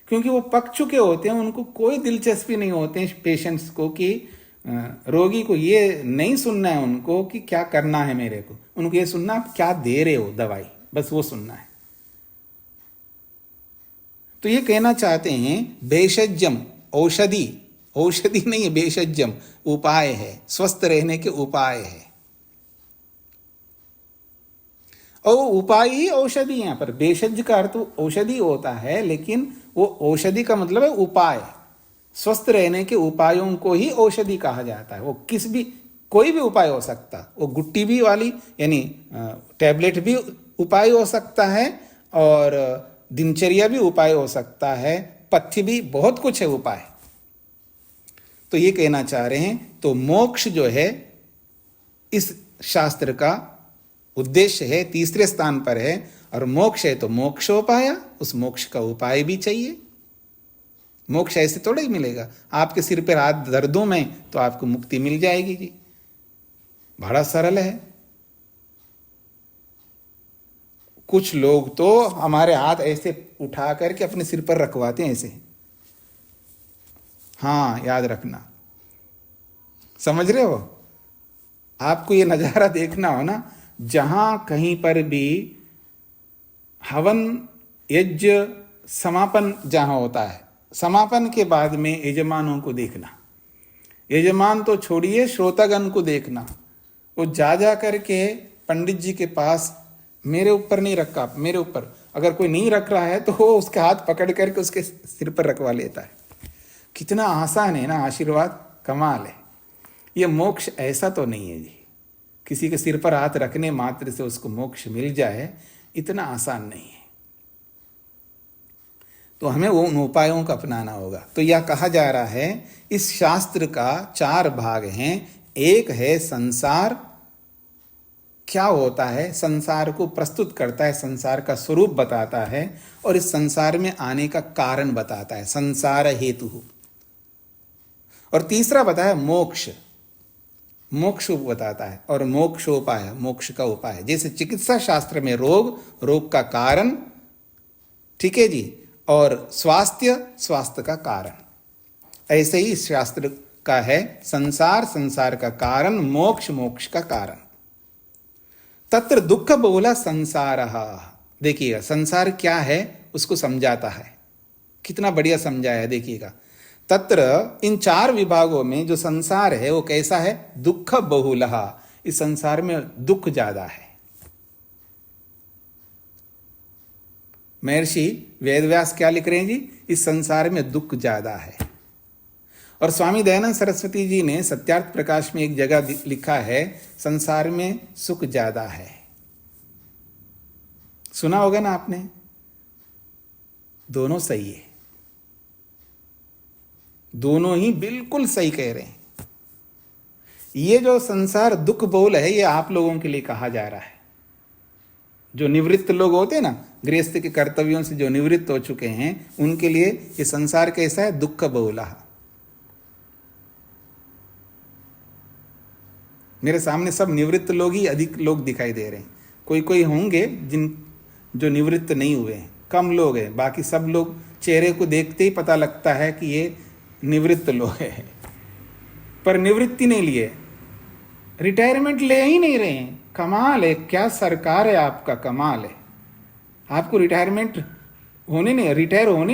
क्योंकि वो पक चुके होते हैं, उनको कोई दिलचस्पी नहीं होते हैं पेशेंट्स को, कि रोगी को ये नहीं सुनना है उनको कि क्या करना है मेरे को, उनको ये सुनना आप क्या दे रहे हो दवाई, बस वो सुनना है। तो ये कहना चाहते हैं भेषजम, औषधि, औषधि नहीं है, भेषजम उपाय है, स्वस्थ रहने के उपाय है। और उपाय ही औषधि, यहां पर भेषज का अर्थ औषधि होता है, लेकिन वो औषधि का मतलब है उपाय। स्वस्थ रहने के उपायों को ही औषधि कहा जाता है। वो कोई भी उपाय हो सकता, वो गुट्टी भी वाली यानी टैबलेट भी उपाय हो सकता है, और दिनचर्या भी उपाय हो सकता है, पथ्य भी, बहुत कुछ है उपाय। तो ये कहना चाह रहे हैं, तो मोक्ष जो है इस शास्त्र का उद्देश्य है, तीसरे स्थान पर है। और मोक्ष है तो मोक्षोपाय, उस मोक्ष का उपाय भी चाहिए। मोक्ष ऐसे थोड़ा ही मिलेगा, आपके सिर पर हाथ धर दूं मैं तो आपको मुक्ति मिल जाएगी जी, बड़ा सरल है। कुछ लोग तो हमारे हाथ ऐसे उठा करके अपने सिर पर रखवाते हैं ऐसे। हाँ, याद रखना, समझ रहे हो? आपको ये नज़ारा देखना हो ना, जहां कहीं पर भी हवन यज्ञ समापन जहां होता है, समापन के बाद में यजमानों को देखना, यजमान तो छोड़िए श्रोतागण को देखना, वो जा करके पंडित जी के पास, मेरे ऊपर नहीं रखा, मेरे ऊपर, अगर कोई नहीं रख रहा है तो वो उसके हाथ पकड़ करके उसके सिर पर रखवा लेता है। कितना आसान है ना आशीर्वाद, कमाल है। ये मोक्ष ऐसा तो नहीं है जी, किसी के सिर पर हाथ रखने मात्र से उसको मोक्ष मिल जाए, इतना आसान नहीं है। तो हमें वो उन उपायों को अपनाना होगा। तो यह कहा जा रहा है, इस शास्त्र का 4 भाग हैं। एक है संसार, क्या होता है, संसार को प्रस्तुत करता है, संसार का स्वरूप बताता है, और इस संसार में आने का कारण बताता है, संसार हेतु। और तीसरा बताया मोक्ष, मोक्ष बताता है, और मोक्षोपाय, मोक्ष का उपाय। जैसे चिकित्सा शास्त्र में रोग का कारण, ठीक है जी, और स्वास्थ्य का कारण, ऐसे ही इस शास्त्र का है संसार का कारण, मोक्ष का कारण। तत्र दुख बहुला संसार। देखिएगा संसार क्या है उसको समझाता है, कितना बढ़िया समझाया। देखिएगा, तत्र इन 4 विभागों में जो संसार है वो कैसा है, दुख बहुलः, इस संसार में दुख ज्यादा है। महर्षि वेदव्यास क्या लिख रहे हैं जी, इस संसार में दुख ज्यादा है। और स्वामी दयानंद सरस्वती जी ने सत्यार्थ प्रकाश में एक जगह लिखा है, संसार में सुख ज्यादा है। सुना होगा ना आपने, दोनों सही है, दोनों ही बिल्कुल सही कह रहे हैं। ये जो संसार दुख बहुल है, ये आप लोगों के लिए कहा जा रहा है। जो निवृत्त लोग होते हैं ना, गृहस्थ के कर्तव्यों से जो निवृत्त हो चुके हैं, उनके लिए ये संसार कैसा है, दुख बहुला। मेरे सामने सब निवृत्त लोग ही अधिक लोग दिखाई दे रहे हैं। कोई होंगे जो निवृत्त नहीं हुए हैं, कम लोग हैं, बाकी सब लोग चेहरे को देखते ही पता लगता है कि ये निवृत्त लोग हैं। पर निवृत्ति नहीं लिए, रिटायरमेंट ले ही नहीं रहे हैं। कमाल है, क्या सरकार है आपका, कमाल है। आपको रिटायर होने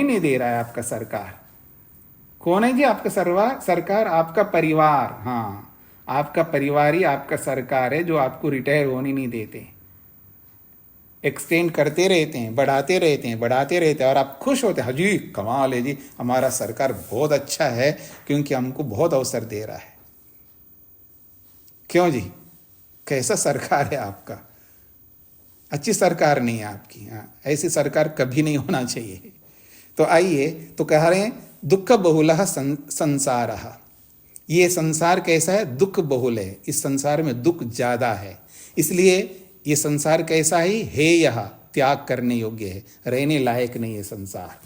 नहीं दे रहा है आपका सरकार। कौन है जी आपका सरकार? आपका परिवार। हाँ, आपका परिवार ही आपका सरकार है, जो आपको रिटायर होने नहीं देते, एक्सटेंड करते रहते हैं, बढ़ाते रहते हैं, और आप खुश होते हैं, हाजी कमाल है जी, हमारा सरकार बहुत अच्छा है, क्योंकि हमको बहुत अवसर दे रहा है। क्यों जी, कैसा सरकार है आपका? अच्छी सरकार नहीं है आपकी। हाँ, ऐसी सरकार कभी नहीं होना चाहिए। तो आइए, तो कह रहे हैं दुख बहुलः संसारः, ये संसार कैसा है, दुख बहुल है, इस संसार में दुख ज्यादा है, इसलिए ये संसार कैसा है यह त्याग करने योग्य है, रहने लायक नहीं है संसार।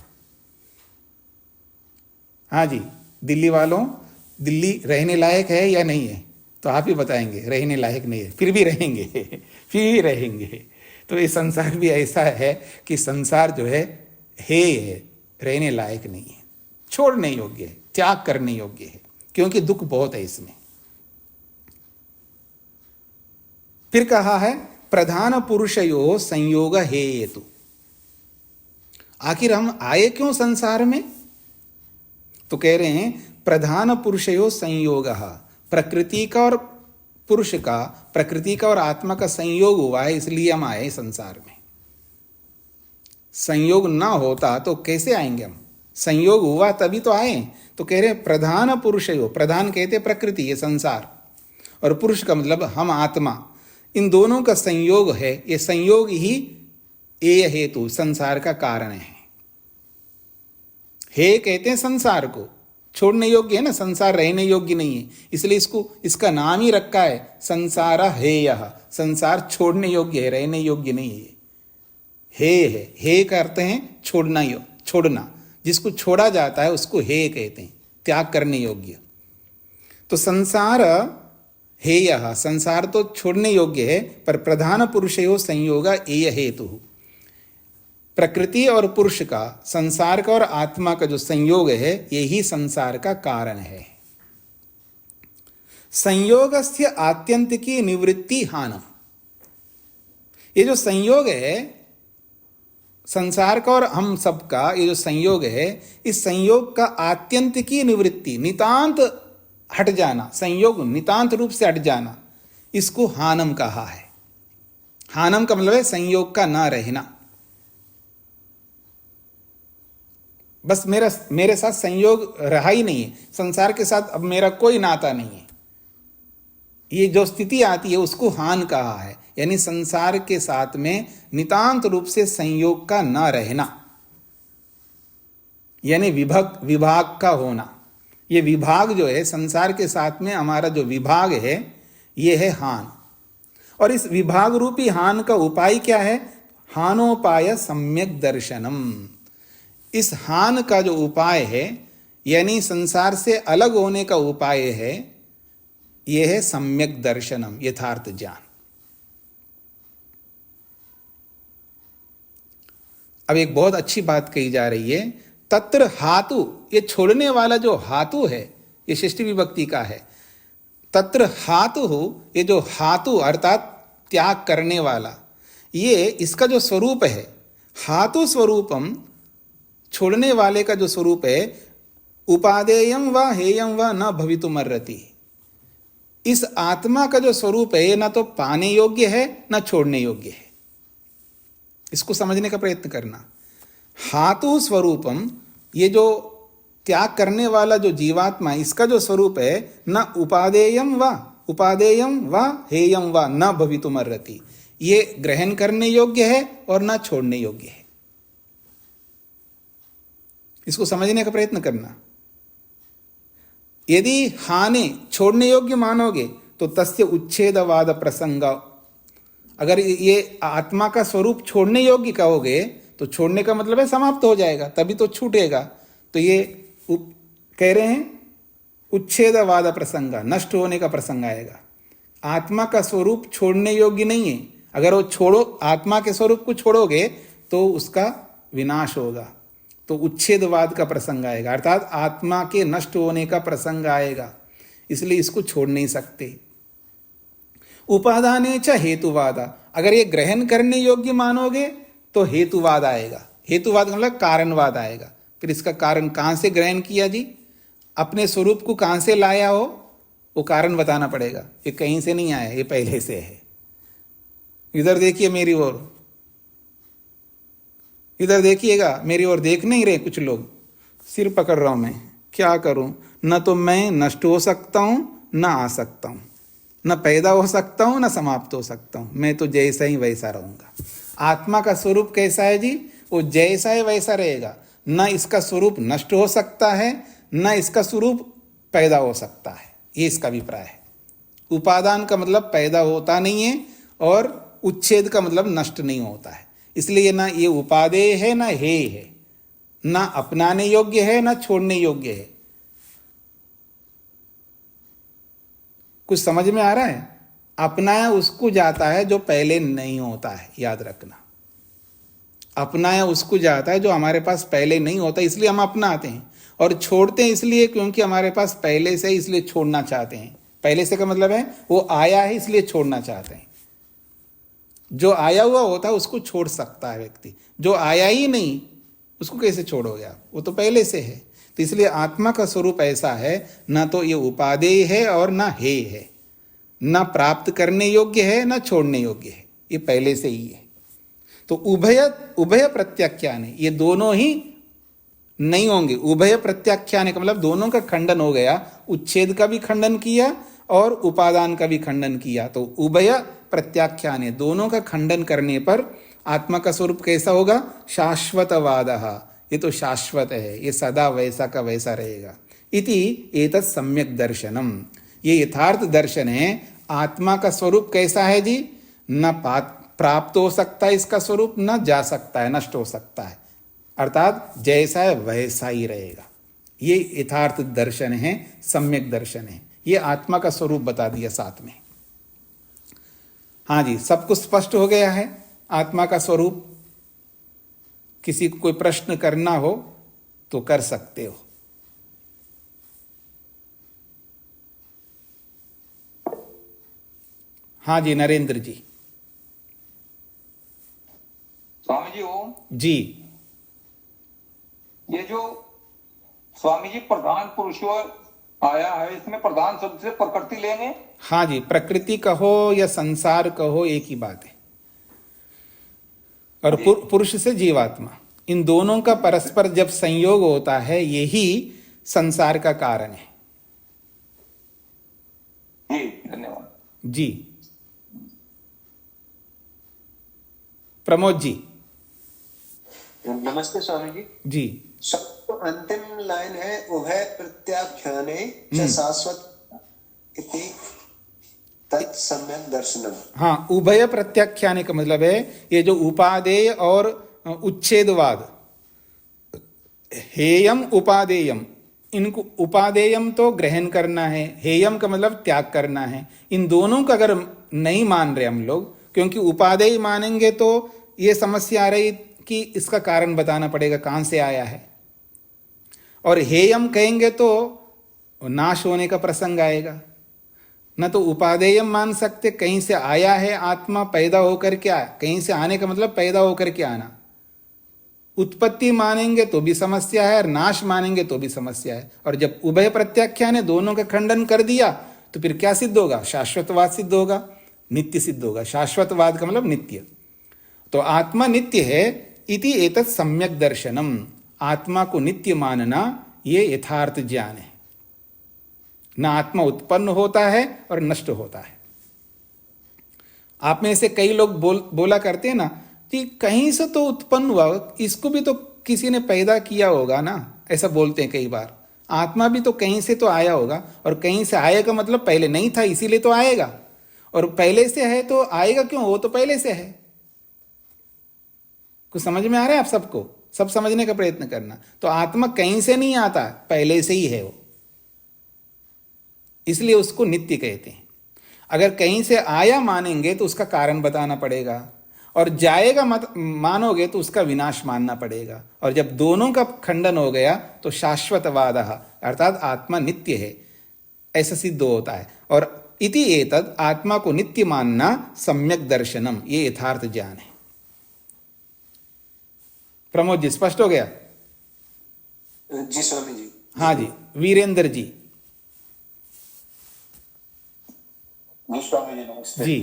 हाँ जी, दिल्ली वालों, दिल्ली रहने लायक है या नहीं है? तो आप ही बताएंगे, रहने लायक नहीं है, फिर भी रहेंगे। तो ये संसार भी ऐसा है कि संसार जो है रहने लायक नहीं है, छोड़ने योग्य है, त्याग करने योग्य है, क्योंकि दुख बहुत है इसमें। फिर कहा है प्रधान पुरुषयो संयोग हेतु। आखिर हम आए क्यों संसार में? तो कह रहे हैं प्रधान पुरुषयो संयोग, प्रकृति का और पुरुष का, प्रकृति का और आत्मा का संयोग हुआ है, इसलिए हम आए संसार में। संयोग ना होता तो कैसे आएंगे हम? संयोग हुआ तभी तो आए। तो कह रहे प्रधान पुरुषयो, प्रधान कहते प्रकृति, ये संसार, और पुरुष का मतलब हम आत्मा, इन दोनों का संयोग है। ये संयोग ही एय हेतु, संसार का कारण है। हे कहते हैं संसार को, छोड़ने योग्य है ना, संसार रहने योग्य नहीं है, इसलिए इसका नाम ही रखा है संसार हेय। संसार छोड़ने योग्य है, रहने योग्य नहीं है। हे है, हे करते हैं छोड़ना, जिसको छोड़ा जाता है उसको हे कहते हैं, त्याग करने योग्य। तो संसार हेय, संसार तो छोड़ने योग्य है, पर प्रधान पुरुषयो संयोग एय हेतु, प्रकृति और पुरुष का, संसार का और आत्मा का जो संयोग है यही संसार का कारण है। संयोगस्य आत्यंतिकी निवृत्ति हानम, ये जो संयोग है संसार का और हम सबका, ये जो संयोग है, इस संयोग का आत्यंतिकी निवृत्ति, नितांत हट जाना, संयोग नितांत रूप से हट जाना, इसको हानम कहा है। हानम का मतलब है संयोग का ना रहना। बस मेरे साथ संयोग रहा ही नहीं है, संसार के साथ अब मेरा कोई नाता नहीं है, ये जो स्थिति आती है उसको हान कहा है। यानी संसार के साथ में नितांत रूप से संयोग का न रहना, यानी विभाग का होना। ये विभाग जो है संसार के साथ में, हमारा जो विभाग है ये है हान। और इस विभाग रूपी हान का उपाय क्या है? हानोपाय सम्यक दर्शनम। इस हान का जो उपाय है, यानी संसार से अलग होने का उपाय है, यह है सम्यक दर्शनम, यथार्थ ज्ञान। अब एक बहुत अच्छी बात कही जा रही है, तत्र हातु, ये छोड़ने वाला जो हातु है, ये षष्ठी विभक्ति का है। तत्र हातु, ये जो हातु अर्थात त्याग करने वाला, ये इसका जो स्वरूप है, हातु स्वरूपम, छोड़ने वाले का जो स्वरूप है, उपादेयम व हेयम व न भवितुमर्हति। इस आत्मा का जो स्वरूप है ना तो पाने योग्य है ना छोड़ने योग्य है। इसको समझने का प्रयत्न करना। हातु स्वरूपम, ये जो त्याग करने वाला जो जीवात्मा, इसका जो स्वरूप है, न उपादेयम व हेयम व न भवितुमर्हति, ये ग्रहण करने योग्य है और न छोड़ने योग्य है। इसको समझने का प्रयत्न करना। यदि हाने छोड़ने योग्य मानोगे तो तस्य उच्छेदवाद प्रसंग, अगर ये आत्मा का स्वरूप छोड़ने योग्य कहोगे तो छोड़ने का मतलब है समाप्त हो जाएगा, तभी तो छूटेगा। तो ये कह रहे हैं उच्छेदवाद प्रसंग, नष्ट होने का प्रसंग आएगा। आत्मा का स्वरूप छोड़ने योग्य नहीं है, अगर वो छोड़ो, आत्मा के स्वरूप को छोड़ोगे तो उसका विनाश होगा, तो उच्छेदवाद का प्रसंग आएगा, अर्थात आत्मा के नष्ट होने का प्रसंग आएगा, इसलिए इसको छोड़ नहीं सकते। उपादाने च हेतुवादा, अगर ये ग्रहण करने योग्य मानोगे तो हेतुवाद आएगा। हेतुवाद का मतलब कारणवाद आएगा। फिर इसका कारण कहाँ से ग्रहण किया जी, अपने स्वरूप को कहाँ से लाया हो, वो कारण बताना पड़ेगा। ये कहीं से नहीं आया, ये पहले से है। इधर देखिए मेरी ओर, इधर देखिएगा मेरी ओर, देख नहीं रहे कुछ लोग। सिर पकड़ रहा हूं मैं, क्या करूं? न तो मैं नष्ट हो सकता हूं न आ सकता हूं, न पैदा हो सकता हूं न समाप्त हो सकता हूं, मैं तो जैसा ही वैसा रहूंगा। आत्मा का स्वरूप कैसा है जी? वो जैसा है वैसा रहेगा, न इसका स्वरूप नष्ट हो सकता है न इसका स्वरूप पैदा हो सकता है, ये इसका अभिप्राय है। उपादान का मतलब पैदा होता नहीं है और उच्छेद का मतलब नष्ट नहीं होता है, इसलिए ना ये उपादेय है ना हे है, ना अपनाने योग्य है ना छोड़ने योग्य है। कुछ समझ में आ रहा है? अपनाया उसको जाता है जो पहले नहीं होता है, याद रखना। अपनाया उसको जाता है जो हमारे पास पहले नहीं होता, इसलिए हम अपनाते हैं, और छोड़ते हैं इसलिए क्योंकि हमारे पास पहले से, इसलिए छोड़ना चाहते हैं। पहले से का मतलब है वो आया है इसलिए छोड़ना चाहते हैं। जो आया हुआ होता है उसको छोड़ सकता है व्यक्ति, जो आया ही नहीं उसको कैसे छोड़ोगे आप? वो तो पहले से है। तो इसलिए आत्मा का स्वरूप ऐसा है, ना तो ये उपादेय है और ना हे है, ना प्राप्त करने योग्य है ना छोड़ने योग्य है, ये पहले से ही है। तो उभय प्रत्याख्यान है, ये दोनों ही नहीं होंगे। उभय प्रत्याख्यान का मतलब दोनों का खंडन हो गया, उच्छेद का भी खंडन किया और उपादान का भी खंडन किया। तो उभय प्रत्याख्यान, दोनों का खंडन करने पर आत्मा का स्वरूप कैसा होगा? शाश्वतवाद। ये तो शाश्वत है, ये सदा वैसा का वैसा रहेगा। इति एतत् सम्यक दर्शनम, ये यथार्थ दर्शन है। आत्मा का स्वरूप कैसा है जी? न प्राप्त हो सकता है इसका स्वरूप, न जा सकता है, नष्ट हो सकता है, अर्थात जैसा है वैसा ही रहेगा। ये यथार्थ दर्शन है, सम्यक दर्शन है। ये आत्मा का स्वरूप बता दिया साथ में। हाँ जी, सब कुछ स्पष्ट हो गया है आत्मा का स्वरूप। किसी को कोई प्रश्न करना हो तो कर सकते हो। हाँ जी, नरेंद्र जी। स्वामी जी ओम जी। ये जो स्वामी जी प्रधान पुरुष आया है, इसमें प्रधान शब्द से प्रकृति लेंगे? हाँ जी, प्रकृति कहो या संसार कहो एक ही बात है। और पुरुष से जीवात्मा, इन दोनों का परस्पर जब संयोग होता है, यही संसार का कारण है। जी धन्यवाद जी। प्रमोद जी। नमस्ते स्वामी जी। जी। तो अंतिम लाइन है, उभय प्रत्याख्याने च शाश्वत इति तत्सम्यक दर्शनम। हाँ, उभय प्रत्याख्यान का मतलब है ये जो उपादेय और उच्छेदवाद, हेयम उपादेयम, इनको उपादेयम तो ग्रहण करना है, हेयम का मतलब त्याग करना है। इन दोनों का अगर नहीं मान रहे हम लोग, क्योंकि उपादेय मानेंगे तो ये समस्या आ रही कि इसका कारण बताना पड़ेगा कहाँ से आया है, और हेयम कहेंगे तो नाश होने का प्रसंग आएगा। न तो उपादेयम मान सकते, कहीं से आया है आत्मा, पैदा होकर के आया, कहीं से आने का मतलब पैदा होकर के आना। उत्पत्ति मानेंगे तो भी समस्या है और नाश मानेंगे तो भी समस्या है। और जब उभय प्रत्याख्यान है, दोनों का खंडन कर दिया, तो फिर क्या सिद्ध होगा? शाश्वतवाद सिद्ध होगा, नित्य सिद्ध होगा। शाश्वतवाद का मतलब नित्य। तो आत्मा नित्य है, इति एतत् सम्यक दर्शनम, आत्मा को नित्य मानना ये यथार्थ ज्ञान है। न आत्मा उत्पन्न होता है और नष्ट होता है। आप में से कई लोग बोला करते हैं ना कि कहीं से तो उत्पन्न हुआ, इसको भी तो किसी ने पैदा किया होगा ना, ऐसा बोलते हैं कई बार। आत्मा भी तो कहीं से तो आया होगा, और कहीं से आएगा मतलब पहले नहीं था इसीलिए तो आएगा, और पहले से है तो आएगा क्यों? वो तो पहले से है। कुछ समझ में आ रहा है आप सबको? सब समझने का प्रयत्न करना। तो आत्मा कहीं से नहीं आता, पहले से ही है वो, इसलिए उसको नित्य कहते हैं। अगर कहीं से आया मानेंगे तो उसका कारण बताना पड़ेगा, और जाएगा मत मानोगे तो उसका विनाश मानना पड़ेगा। और जब दोनों का खंडन हो गया तो शाश्वतवाद, अर्थात आत्मा नित्य है, ऐसा सिद्ध होता है। और इति एतद, आत्मा को नित्य मानना सम्यक दर्शनम, ये यथार्थ ज्ञान है। प्रमोद जी, स्पष्ट हो गया? जी स्वामी जी। हाँ जी, वीरेंद्र जी। जी स्वामी जी नमस्ते। जी।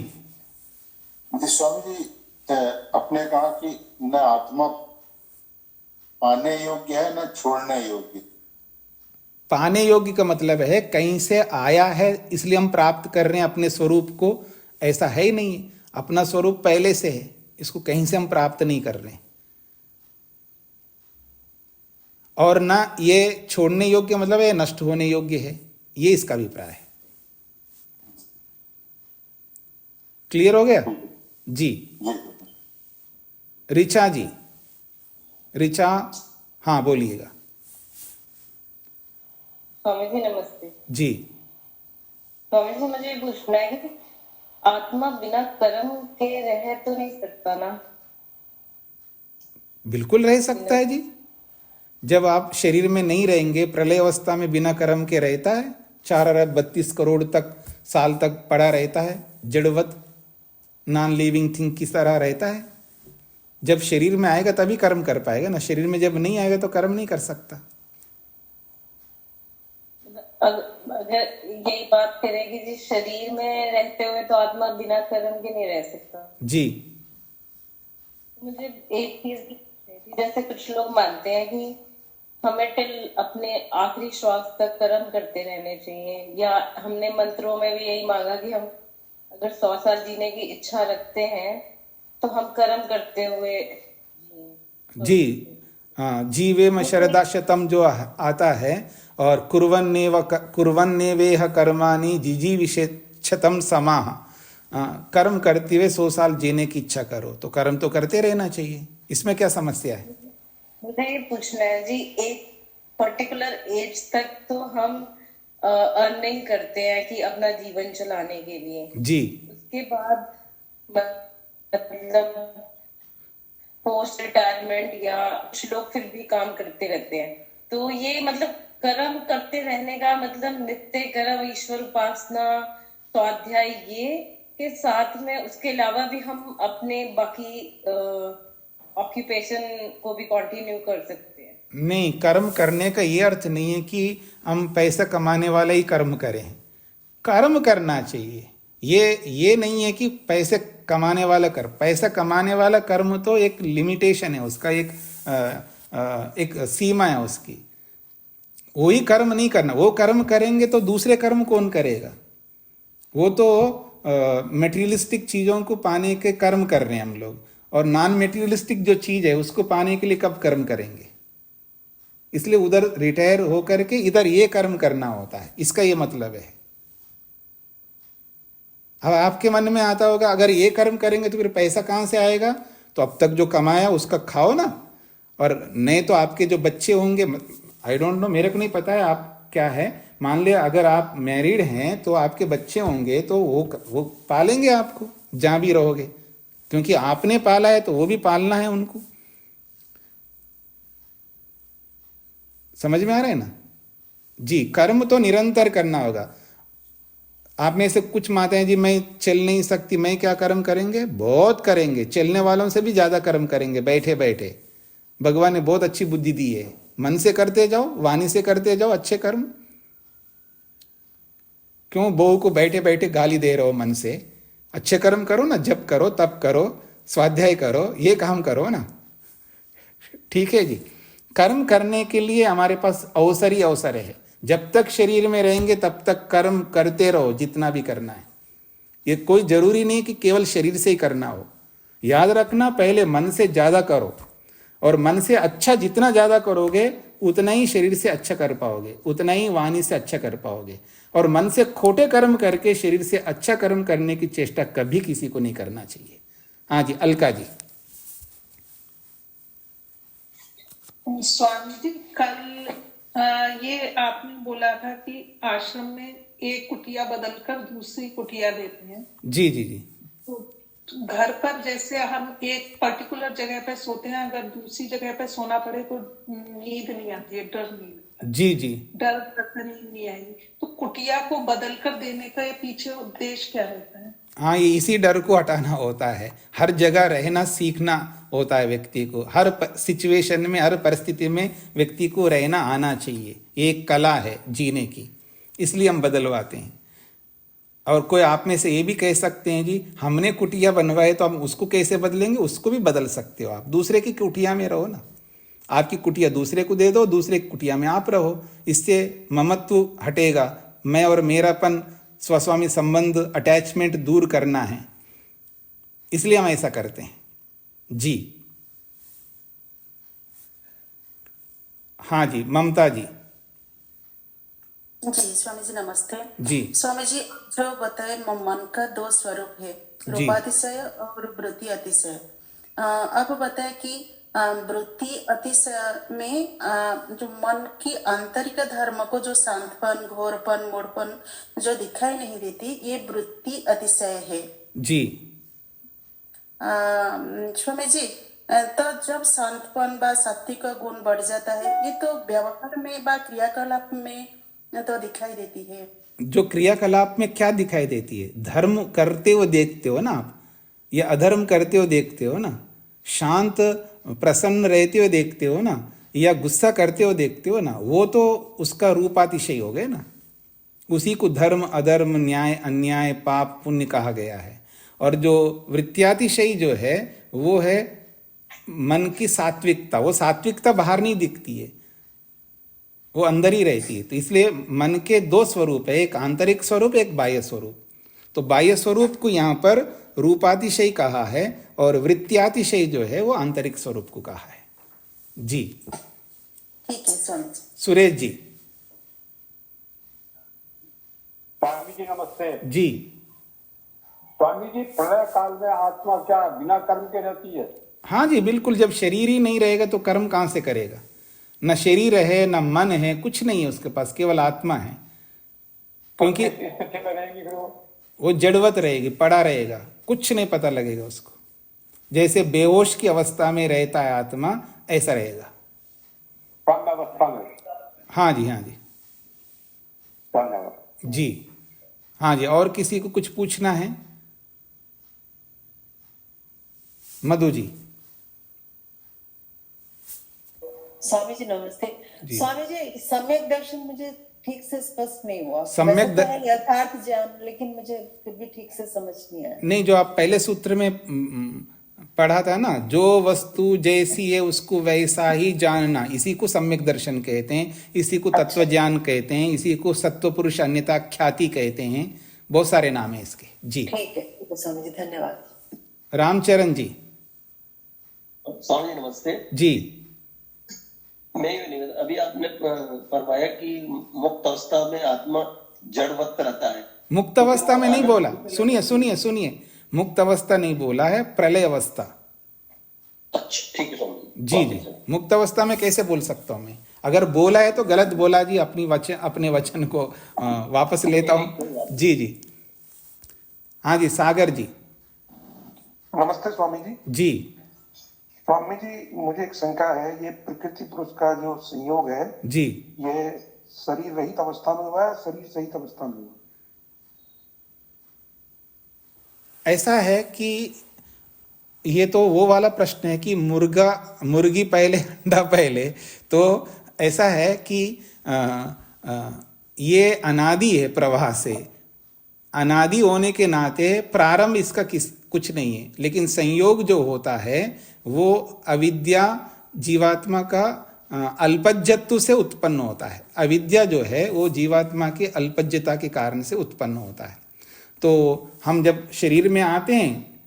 जी स्वामी जी, आपने कहा कि न आत्मा पाने योग्य है न छोड़ने योग्य। पाने योग्य का मतलब है कहीं से आया है इसलिए हम प्राप्त कर रहे हैं अपने स्वरूप को, ऐसा है ही नहीं। अपना स्वरूप पहले से है, इसको कहीं से हम प्राप्त नहीं कर रहे हैं। और ना ये छोड़ने योग्य मतलब है नष्ट होने योग्य है, ये इसका अभिप्राय है। क्लियर हो गया जी? ऋचा जी, ऋचा, हाँ बोलिएगा। स्वामी जी नमस्ते। जी। स्वामी जी, मुझे पूछना है कि आत्मा बिना कर्म के रह तो नहीं सकता ना? बिल्कुल रह सकता है जी। जब आप शरीर में नहीं रहेंगे, प्रलय अवस्था में बिना कर्म के रहता है, 4 अरब 32 करोड़ तक साल तक पड़ा रहता है, जड़वत नॉन लिविंग थिंग की तरह रहता है। जब शरीर में आएगा तभी कर्म कर पाएगा ना, शरीर में जब नहीं आएगा तो कर्म नहीं कर सकता। अगर यही बात करें कि जी शरीर में रहते हुए तो आत्मा बिना कर्म के नहीं रह सकता जी। मुझे एक चीज थी, जैसे कुछ लोग मानते हैं कि हमें टिल अपने आखिरी श्वास तक कर्म करते रहने चाहिए, या हमने मंत्रों में भी यही मांगा कि हम अगर 100 साल जीने की इच्छा रखते हैं तो हम कर्म करते हुए जिएं। जी हाँ, जीवेम शरदा शतम जो आता है, और कुर्वन्नेवेह कर्माणि जिजीविषेच्छतम समाह, कर्म करते हुए 100 साल जीने की इच्छा करो। तो कर्म तो करते रहना चाहिए, इसमें क्या समस्या है? मुझे ये पूछना है जी, एक पर्टिकुलर एज तक तो हम अर्निंग करते हैं कि अपना जीवन चलाने के लिए, जी उसके बाद मतलब पोस्ट रिटायरमेंट या कुछ लोग फिर भी काम करते रहते हैं, तो ये मतलब कर्म करते रहने का मतलब नित्य कर्म, ईश्वर उपासना, स्वाध्याय, ये के साथ में उसके अलावा भी हम अपने बाकी ऑक्यूपेशन को भी कंटिन्यू कर सकते हैं? नहीं, कर्म करने का ये अर्थ नहीं है कि हम पैसा कमाने वाला ही कर्म करें। कर्म करना चाहिए, ये नहीं है कि पैसे कमाने वाला कर्म। पैसा कमाने वाला कर्म तो एक लिमिटेशन है उसका, एक सीमा है उसकी। वही कर्म नहीं करना। वो कर्म करेंगे तो दूसरे कर्म कौन करेगा? वो तो मटेरियलिस्टिक चीज़ों को पाने के कर्म कर रहे हैं हम लोग, और नॉन मटेरियलिस्टिक जो चीज़ है उसको पाने के लिए कब कर्म करेंगे? इसलिए उधर रिटायर होकर के इधर ये कर्म करना होता है, इसका ये मतलब है। अब आपके मन में आता होगा अगर ये कर्म करेंगे तो फिर पैसा कहाँ से आएगा? तो अब तक जो कमाया उसका खाओ ना, और नहीं तो आपके जो बच्चे होंगे, आई डोंट नो, मेरे को नहीं पता है आप क्या है, मान लिया अगर आप मैरिड हैं तो आपके बच्चे होंगे तो वो पालेंगे आपको जहाँ भी रहोगे, क्योंकि आपने पाला है तो वो भी पालना है उनको। समझ में आ रहा है ना जी? कर्म तो निरंतर करना होगा। आप में से कुछ माताएं जी मैं चल नहीं सकती, मैं क्या कर्म करेंगे? बहुत करेंगे, चलने वालों से भी ज्यादा कर्म करेंगे बैठे बैठे। भगवान ने बहुत अच्छी बुद्धि दी है, मन से करते जाओ, वाणी से करते जाओ अच्छे कर्म। क्यों बहू को बैठे बैठे गाली दे रहे हो? मन से अच्छे कर्म करो ना, जप करो, तप करो, स्वाध्याय करो, ये काम करो ना। ठीक है जी? कर्म करने के लिए हमारे पास अवसर ही अवसर है। जब तक शरीर में रहेंगे तब तक कर्म करते रहो, जितना भी करना है। ये कोई जरूरी नहीं कि केवल शरीर से ही करना हो। याद रखना, पहले मन से ज्यादा करो, और मन से अच्छा जितना ज्यादा करोगे उतना ही शरीर से अच्छा कर पाओगे, उतना ही वाणी से अच्छा कर पाओगे। और मन से खोटे कर्म करके शरीर से अच्छा कर्म करने की चेष्टा कभी किसी को नहीं करना चाहिए। हाँ जी, अलका जी। स्वामी जी, कल ये आपने बोला था कि आश्रम में एक कुटिया बदलकर दूसरी कुटिया देते हैं। जी जी जी। तो घर पर जैसे हम एक पर्टिकुलर जगह पे सोते हैं, अगर दूसरी जगह पे सोना पड़े तो नींद नहीं आती है, डर नहीं लगता। जी जी। डर नींद नहीं आएगी। तो कुटिया को बदल कर देने का ये पीछे उद्देश्य क्या रहता है? हाँ, ये इसी डर को हटाना होता है। हर जगह रहना सीखना होता है व्यक्ति को। हर सिचुएशन में, हर परिस्थिति में व्यक्ति को रहना आना चाहिए। एक कला है जीने की, इसलिए हम बदलवाते हैं। और कोई आप में से ये भी कह सकते हैं जी हमने कुटिया बनवाए तो हम उसको कैसे बदलेंगे? उसको भी बदल सकते हो आप। दूसरे की कुटिया में रहो ना, आपकी कुटिया दूसरे को दे दो, दूसरे की कुटिया में आप रहो। इससे ममत्व हटेगा, मैं और मेरापन, स्वस्वामी संबंध, अटैचमेंट दूर करना है, इसलिए हम ऐसा करते हैं जी। हाँ जी, ममता जी। जी स्वामी जी नमस्ते जी स्वामी जी, जो बताए मन का दो स्वरूप है, रूपातिशय और वृत्ति अतिशय। आप बताए कि वृत्ति अतिशय में जो मन की आंतरिक धर्म को, जो शांतपन, घोरपन, मूढ़पन जो दिखाई नहीं देती, ये वृत्ति अतिशय है जी। स्वामी जी, तो जब शांतपन व सात्विक गुण बढ़ जाता है, ये तो व्यवहार में व क्रियाकलाप में तो दिखाई देती है। जो क्रियाकलाप में क्या दिखाई देती है? धर्म करते हुए देखते हो ना आप, या अधर्म करते हुए देखते हो ना, शांत प्रसन्न रहते हुए देखते हो ना, या गुस्सा करते हुए देखते हो ना, वो तो उसका रूपातिशय हो गए ना। उसी को धर्म, अधर्म, न्याय, अन्याय, पाप, पुण्य कहा गया है। और जो वृत्त्यातिशयी जो है वो है मन की सात्विकता। वो सात्विकता बाहर नहीं दिखती है, वो अंदर ही रहती है। तो इसलिए मन के दो स्वरूप है, एक आंतरिक स्वरूप, एक बाह्य स्वरूप। तो बाह्य स्वरूप को यहाँ पर रूपातिशय कहा है और वृत्त्यातिशय जो है वो आंतरिक स्वरूप को कहा है। जी ठीक है स्वामी जी। सुरेश जी। स्वामी जी नमस्ते। जी स्वामी जी, प्रलय काल में आत्मा क्या बिना कर्म के रहती है? हाँ जी बिल्कुल। जब शरीर ही नहीं रहेगा तो कर्म कहाँ से करेगा? न शरीर है न मन है, कुछ नहीं है उसके पास, केवल आत्मा है। क्योंकि स्थिति में रहेगी फिर वो जड़वत रहेगी, पड़ा रहेगा, कुछ नहीं पता लगेगा उसको। जैसे बेहोश की अवस्था में रहता है आत्मा, ऐसा रहेगा। अवस्था में। हाँ जी, हाँ जी, धन्यवाद जी। हाँ जी, और किसी को कुछ पूछना है? मधु जी। स्वामी जी नमस्ते। जी। स्वामी जी, सम्यक दर्शन मुझे ठीक से स्पष्ट नहीं हुआ। सम्यक वैसे तो है यथार्थ ज्ञान, लेकिन मुझे फिर भी ठीक से समझ नहीं आया। नहीं, जो आप पहले सूत्र में पढ़ा था ना, जो वस्तु जैसी है उसको वैसा ही जानना, इसी को सम्यक दर्शन कहते हैं, इसी को तत्व ज्ञान कहते हैं, इसी को सत्व पुरुष अन्यथा ख्याति कहते हैं। बहुत सारे नाम है इसके। जी ठीक है स्वामी जी, धन्यवाद। रामचरण जी। स्वामी जी नमस्ते। जी नहीं, अभी आपने फरमाया कि मुक्त अवस्था में आत्मा जड़वत रहता है। मुक्त अवस्था में नहीं बोला, सुनिए सुनिए सुनिए, मुक्त अवस्था नहीं बोला है, प्रलय अवस्था। अच्छा ठीक है स्वामी जी जी। मुक्त अवस्था में कैसे बोल सकता हूँ मैं? अगर बोला है तो गलत बोला जी, अपने वचन को वापस लेता हूँ। जी जी। हाँ जी, सागर जी। नमस्ते स्वामी जी। जी स्वामी जी, मुझे एक शंका है, ये प्रकृति पुरुष का जो संयोग है जी, ये शरीर रहित अवस्था में हुआ है, शरीर सहित अवस्था में हुआ? ऐसा है कि ये तो वो वाला प्रश्न है कि मुर्गी पहले अंडा पहले। तो ऐसा है कि ये अनादि है प्रवाह से, अनादि होने के नाते प्रारंभ इसका कुछ नहीं है। लेकिन संयोग जो होता है वो अविद्या जीवात्मा का अल्पज्यत्व से उत्पन्न होता है। अविद्या जो है वो जीवात्मा के अल्पज्यता के कारण से उत्पन्न होता है। तो हम जब शरीर में आते हैं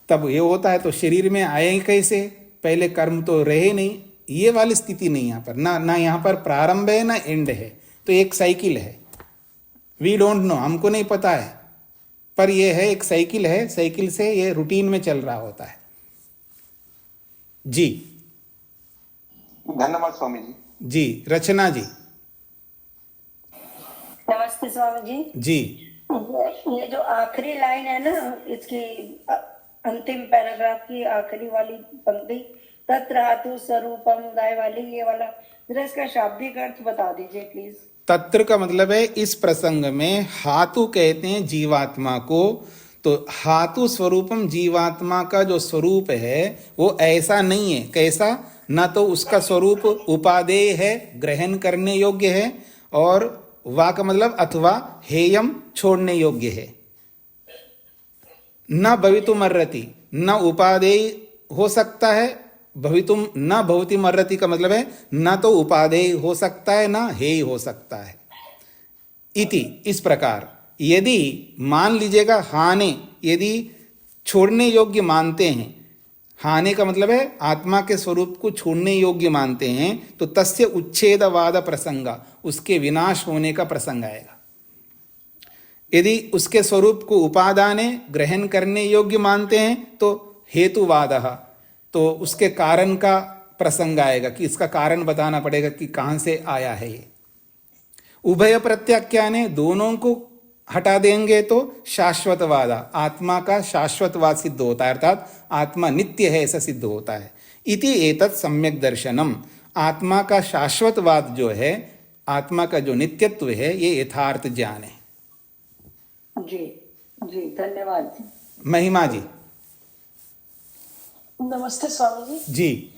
तब ये होता है, तो शरीर में आए कैसे? पहले कर्म तो रहे नहीं, ये वाली स्थिति नहीं यहाँ पर। ना यहाँ पर प्रारंभ है ना एंड है, तो एक साइकिल है। वी डोंट नो, हमको नहीं पता है, पर यह है एक साइकिल है, साइकिल से ये रूटीन में चल रहा होता है। जी धन्यवाद स्वामी जी। जी। रचना जी। नमस्ते स्वामी जी। जी ये जो आखिरी लाइन है ना, इसकी अंतिम पैराग्राफ की आखिरी वाली पंक्ति, तत्र धातु स्वरूपम दाय वाली, ये वाला जरा इसका शाब्दिक अर्थ बता दीजिए प्लीज। तत्र का मतलब है इस प्रसंग में हातु कहते हैं जीवात्मा को। तो हातु स्वरूपम, जीवात्मा का जो स्वरूप है वो ऐसा नहीं है। कैसा? न तो उसका स्वरूप उपादेय है, ग्रहण करने योग्य है, और वा का मतलब अथवा हेयम, छोड़ने योग्य है। न भवितुमर्हति, न उपादेय हो सकता है, भवितुम न भवतिमर्हति का मतलब है न तो उपादेय हो सकता है न हेय हो सकता है। इति, इस प्रकार यदि मान लीजिएगा हाने, यदि छोड़ने योग्य मानते हैं, हाने का मतलब है आत्मा के स्वरूप को छोड़ने योग्य मानते हैं, तो तस्य उच्छेदवाद प्रसंगा, उसके विनाश होने का प्रसंग आएगा। यदि उसके स्वरूप को उपादाने, ग्रहण करने योग्य मानते हैं, तो हेतुवाद, तो उसके कारण का प्रसंग आएगा कि इसका कारण बताना पड़ेगा कि कहाँ से आया है ये। उभय प्रत्याख्याने, दोनों को हटा देंगे तो शाश्वतवाद, आत्मा का शाश्वतवाद सिद्ध होता है, अर्थात आत्मा नित्य है ऐसा सिद्ध होता है। इति एतत् सम्यक दर्शनम, आत्मा का शाश्वतवाद जो है, आत्मा का जो नित्यत्व है, ये यथार्थ ज्ञान है। जी जी, धन्यवाद। महिमा जी। नमस्ते स्वामी जी। जी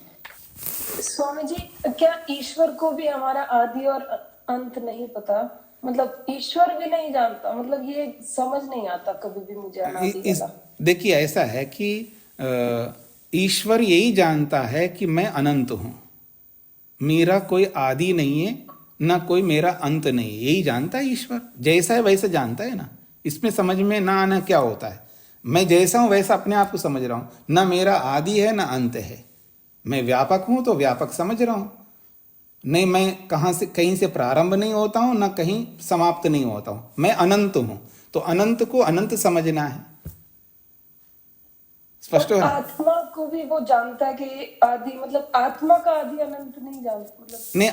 स्वामी जी, क्या ईश्वर को भी हमारा आदि और अंत नहीं पता? मतलब ईश्वर भी नहीं जानता, मतलब ये समझ नहीं आता कभी भी मुझे अनादि वाला। देखिए ऐसा है कि ईश्वर यही जानता है कि मैं अनंत हूँ, मेरा कोई आदि नहीं है ना कोई मेरा अंत नहीं, यही जानता है ईश्वर, जैसा है वैसा जानता है ना। इसमें समझ में ना आना क्या होता है, मैं जैसा हूं वैसा अपने आप को समझ रहा हूं, ना मेरा आदि है ना अंत है। मैं व्यापक हूं तो व्यापक समझ रहा हूं, नहीं मैं कहीं से प्रारंभ नहीं होता हूं ना कहीं समाप्त नहीं होता हूं, मैं अनंत हूं, तो अनंत को अनंत समझना है। स्पष्ट हो रहा है? आत्मा को भी वो जानता है कि आदि, मतलब आत्मा का आदि अनंत नहीं जानता, मतलब नहीं,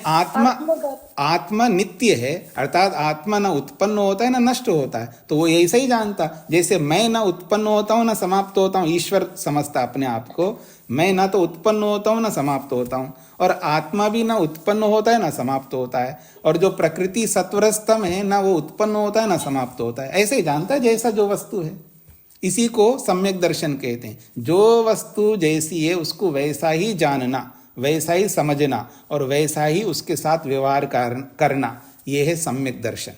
आत्मा नित्य है, अर्थात आत्मा ना उत्पन्न होता है ना नष्ट होता है, तो वो ऐसा ही जानता। जैसे मैं ना उत्पन्न होता हूं ना समाप्त होता हूं, ईश्वर समझता अपने आप को, मैं ना तो उत्पन्न होता हूं ना समाप्त होता हूं, और आत्मा भी ना उत्पन्न होता है ना समाप्त होता है, और जो प्रकृति सत्वरस्तम है ना वो उत्पन्न होता है ना समाप्त होता है, ऐसे ही जानता है जैसा जो वस्तु है। इसी को सम्यक दर्शन कहते हैं। जो वस्तु जैसी है उसको वैसा ही जानना, वैसा ही समझना और वैसा ही उसके साथ व्यवहार करना, यह है सम्यक दर्शन।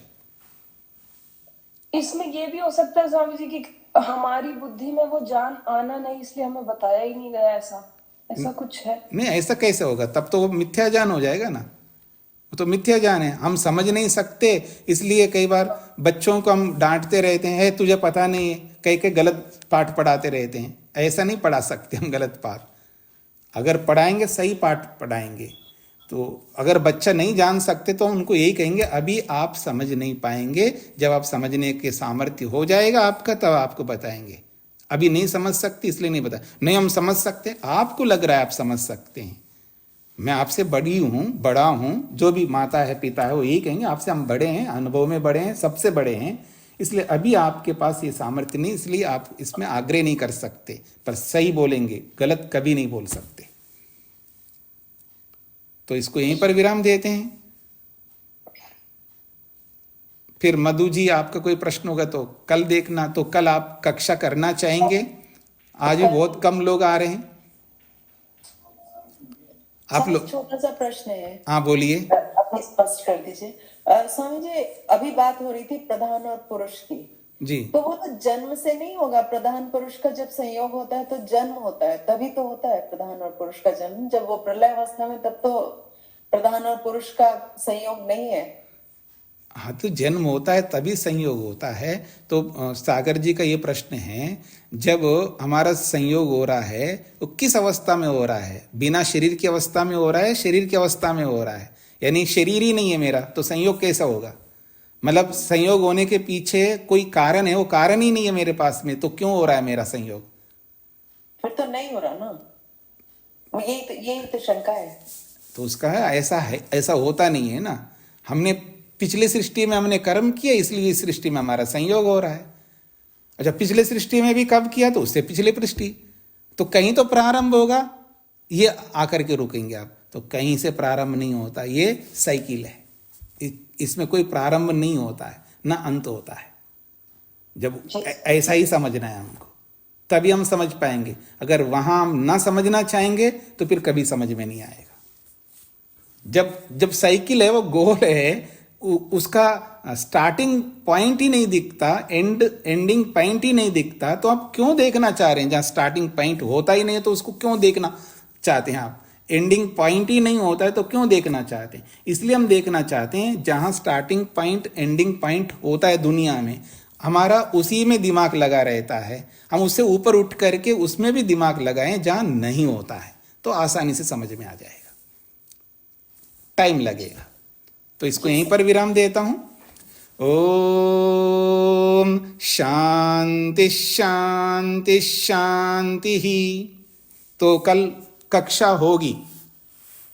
इसमें ये भी हो सकता है स्वामी जी कि हमारी बुद्धि में वो ज्ञान आना नहीं, इसलिए हमें बताया ही नहीं गया, ऐसा कुछ है? नहीं, ऐसा कैसे होगा, तब तो वो मिथ्या ज्ञान हो जाएगा ना, वो तो मिथ्या ज्ञान है। हम समझ नहीं सकते, इसलिए कई बार बच्चों को हम डांटते रहते हैं, तुझे पता नहीं है, कई गलत पाठ पढ़ाते रहते हैं। ऐसा नहीं पढ़ा सकते हम गलत पाठ, अगर पढ़ाएंगे सही पाठ पढ़ाएंगे। तो अगर बच्चा नहीं जान सकते तो उनको यही कहेंगे अभी आप समझ नहीं पाएंगे, जब आप समझने के सामर्थ्य हो जाएगा आपका तब आपको बताएंगे। अभी नहीं समझ सकते इसलिए नहीं बता, नहीं हम समझ सकते, आपको लग रहा है आप समझ सकते हैं, मैं आपसे बड़ी हूँ, बड़ा हूँ, जो भी माता है पिता है वो यही कहेंगे आपसे हम बड़े हैं, अनुभव में बड़े हैं, सबसे बड़े हैं, इसलिए अभी आपके पास ये सामर्थ्य नहीं, इसलिए आप इसमें आग्रह नहीं कर सकते, पर सही बोलेंगे, गलत कभी नहीं बोल सकते। तो इसको यहीं पर विराम देते हैं। फिर मधु जी आपका कोई प्रश्न होगा तो कल देखना, तो कल आप कक्षा करना चाहेंगे? आज भी बहुत कम लोग आ रहे हैं। आप लोग छोटा सा प्रश्न है। हाँ बोलिए। अपने स्पष्ट कर दीजिए। स्वामी जी, अभी बात हो रही थी प्रधान और पुरुष की जी, तो वो तो जन्म से नहीं होगा। प्रधान पुरुष का जब संयोग होता है तो जन्म होता है, तभी तो होता है प्रधान और पुरुष का जन्म। जब वो प्रलय अवस्था में तब तो प्रधान और पुरुष का संयोग नहीं है। हाँ, तो जन्म होता है तभी संयोग होता है। तो सागर जी का ये प्रश्न है, जब हमारा संयोग हो रहा है तो किस अवस्था में हो रहा है? बिना शरीर की अवस्था में हो रहा है, शरीर की अवस्था में हो रहा है, यानी शरीर ही नहीं है मेरा, तो संयोग कैसा होगा? मतलब संयोग होने के पीछे कोई कारण है, वो कारण ही नहीं है मेरे पास में, तो क्यों हो रहा है मेरा संयोग? फिर तो नहीं हो रहा ना, यही तो शंका है। तो उसका है ऐसा होता नहीं है ना। हमने पिछले सृष्टि में हमने कर्म किया, इसलिए इस सृष्टि में हमारा संयोग हो रहा है। अच्छा, पिछले सृष्टि में भी कब किया? तो उससे पिछले सृष्टि, तो कहीं तो प्रारंभ होगा, ये आकर के रुकेंगे आप, तो कहीं से प्रारंभ नहीं होता, ये साइकिल है, इसमें कोई प्रारंभ नहीं होता है ना अंत होता है। जब ऐसा ही समझना है हमको, तभी हम समझ पाएंगे। अगर वहां हम ना समझना चाहेंगे तो फिर कभी समझ में नहीं आएगा। जब साइकिल है वो गोल है, उसका स्टार्टिंग पॉइंट ही नहीं दिखता, एंडिंग पॉइंट ही नहीं दिखता, तो आप क्यों देखना चाह रहे हैं? जहाँ स्टार्टिंग पॉइंट होता ही नहीं है तो उसको क्यों देखना चाहते हैं आप? एंडिंग पॉइंट ही नहीं होता है तो क्यों देखना चाहते हैं? इसलिए हम देखना चाहते हैं जहाँ स्टार्टिंग पॉइंट एंडिंग पॉइंट होता है दुनिया में, हमारा उसी में दिमाग लगा रहता है। हम उससे ऊपर उठ करके उसमें भी दिमाग लगाएं जहाँ नहीं होता है, तो आसानी से समझ में आ जाएगा। टाइम लगेगा, तो इसको यहीं पर विराम देता हूं। ओम शांति शांति शांति ही। तो कल कक्षा होगी,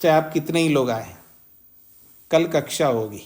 चाहे आप कितने ही लोग आए, कल कक्षा होगी।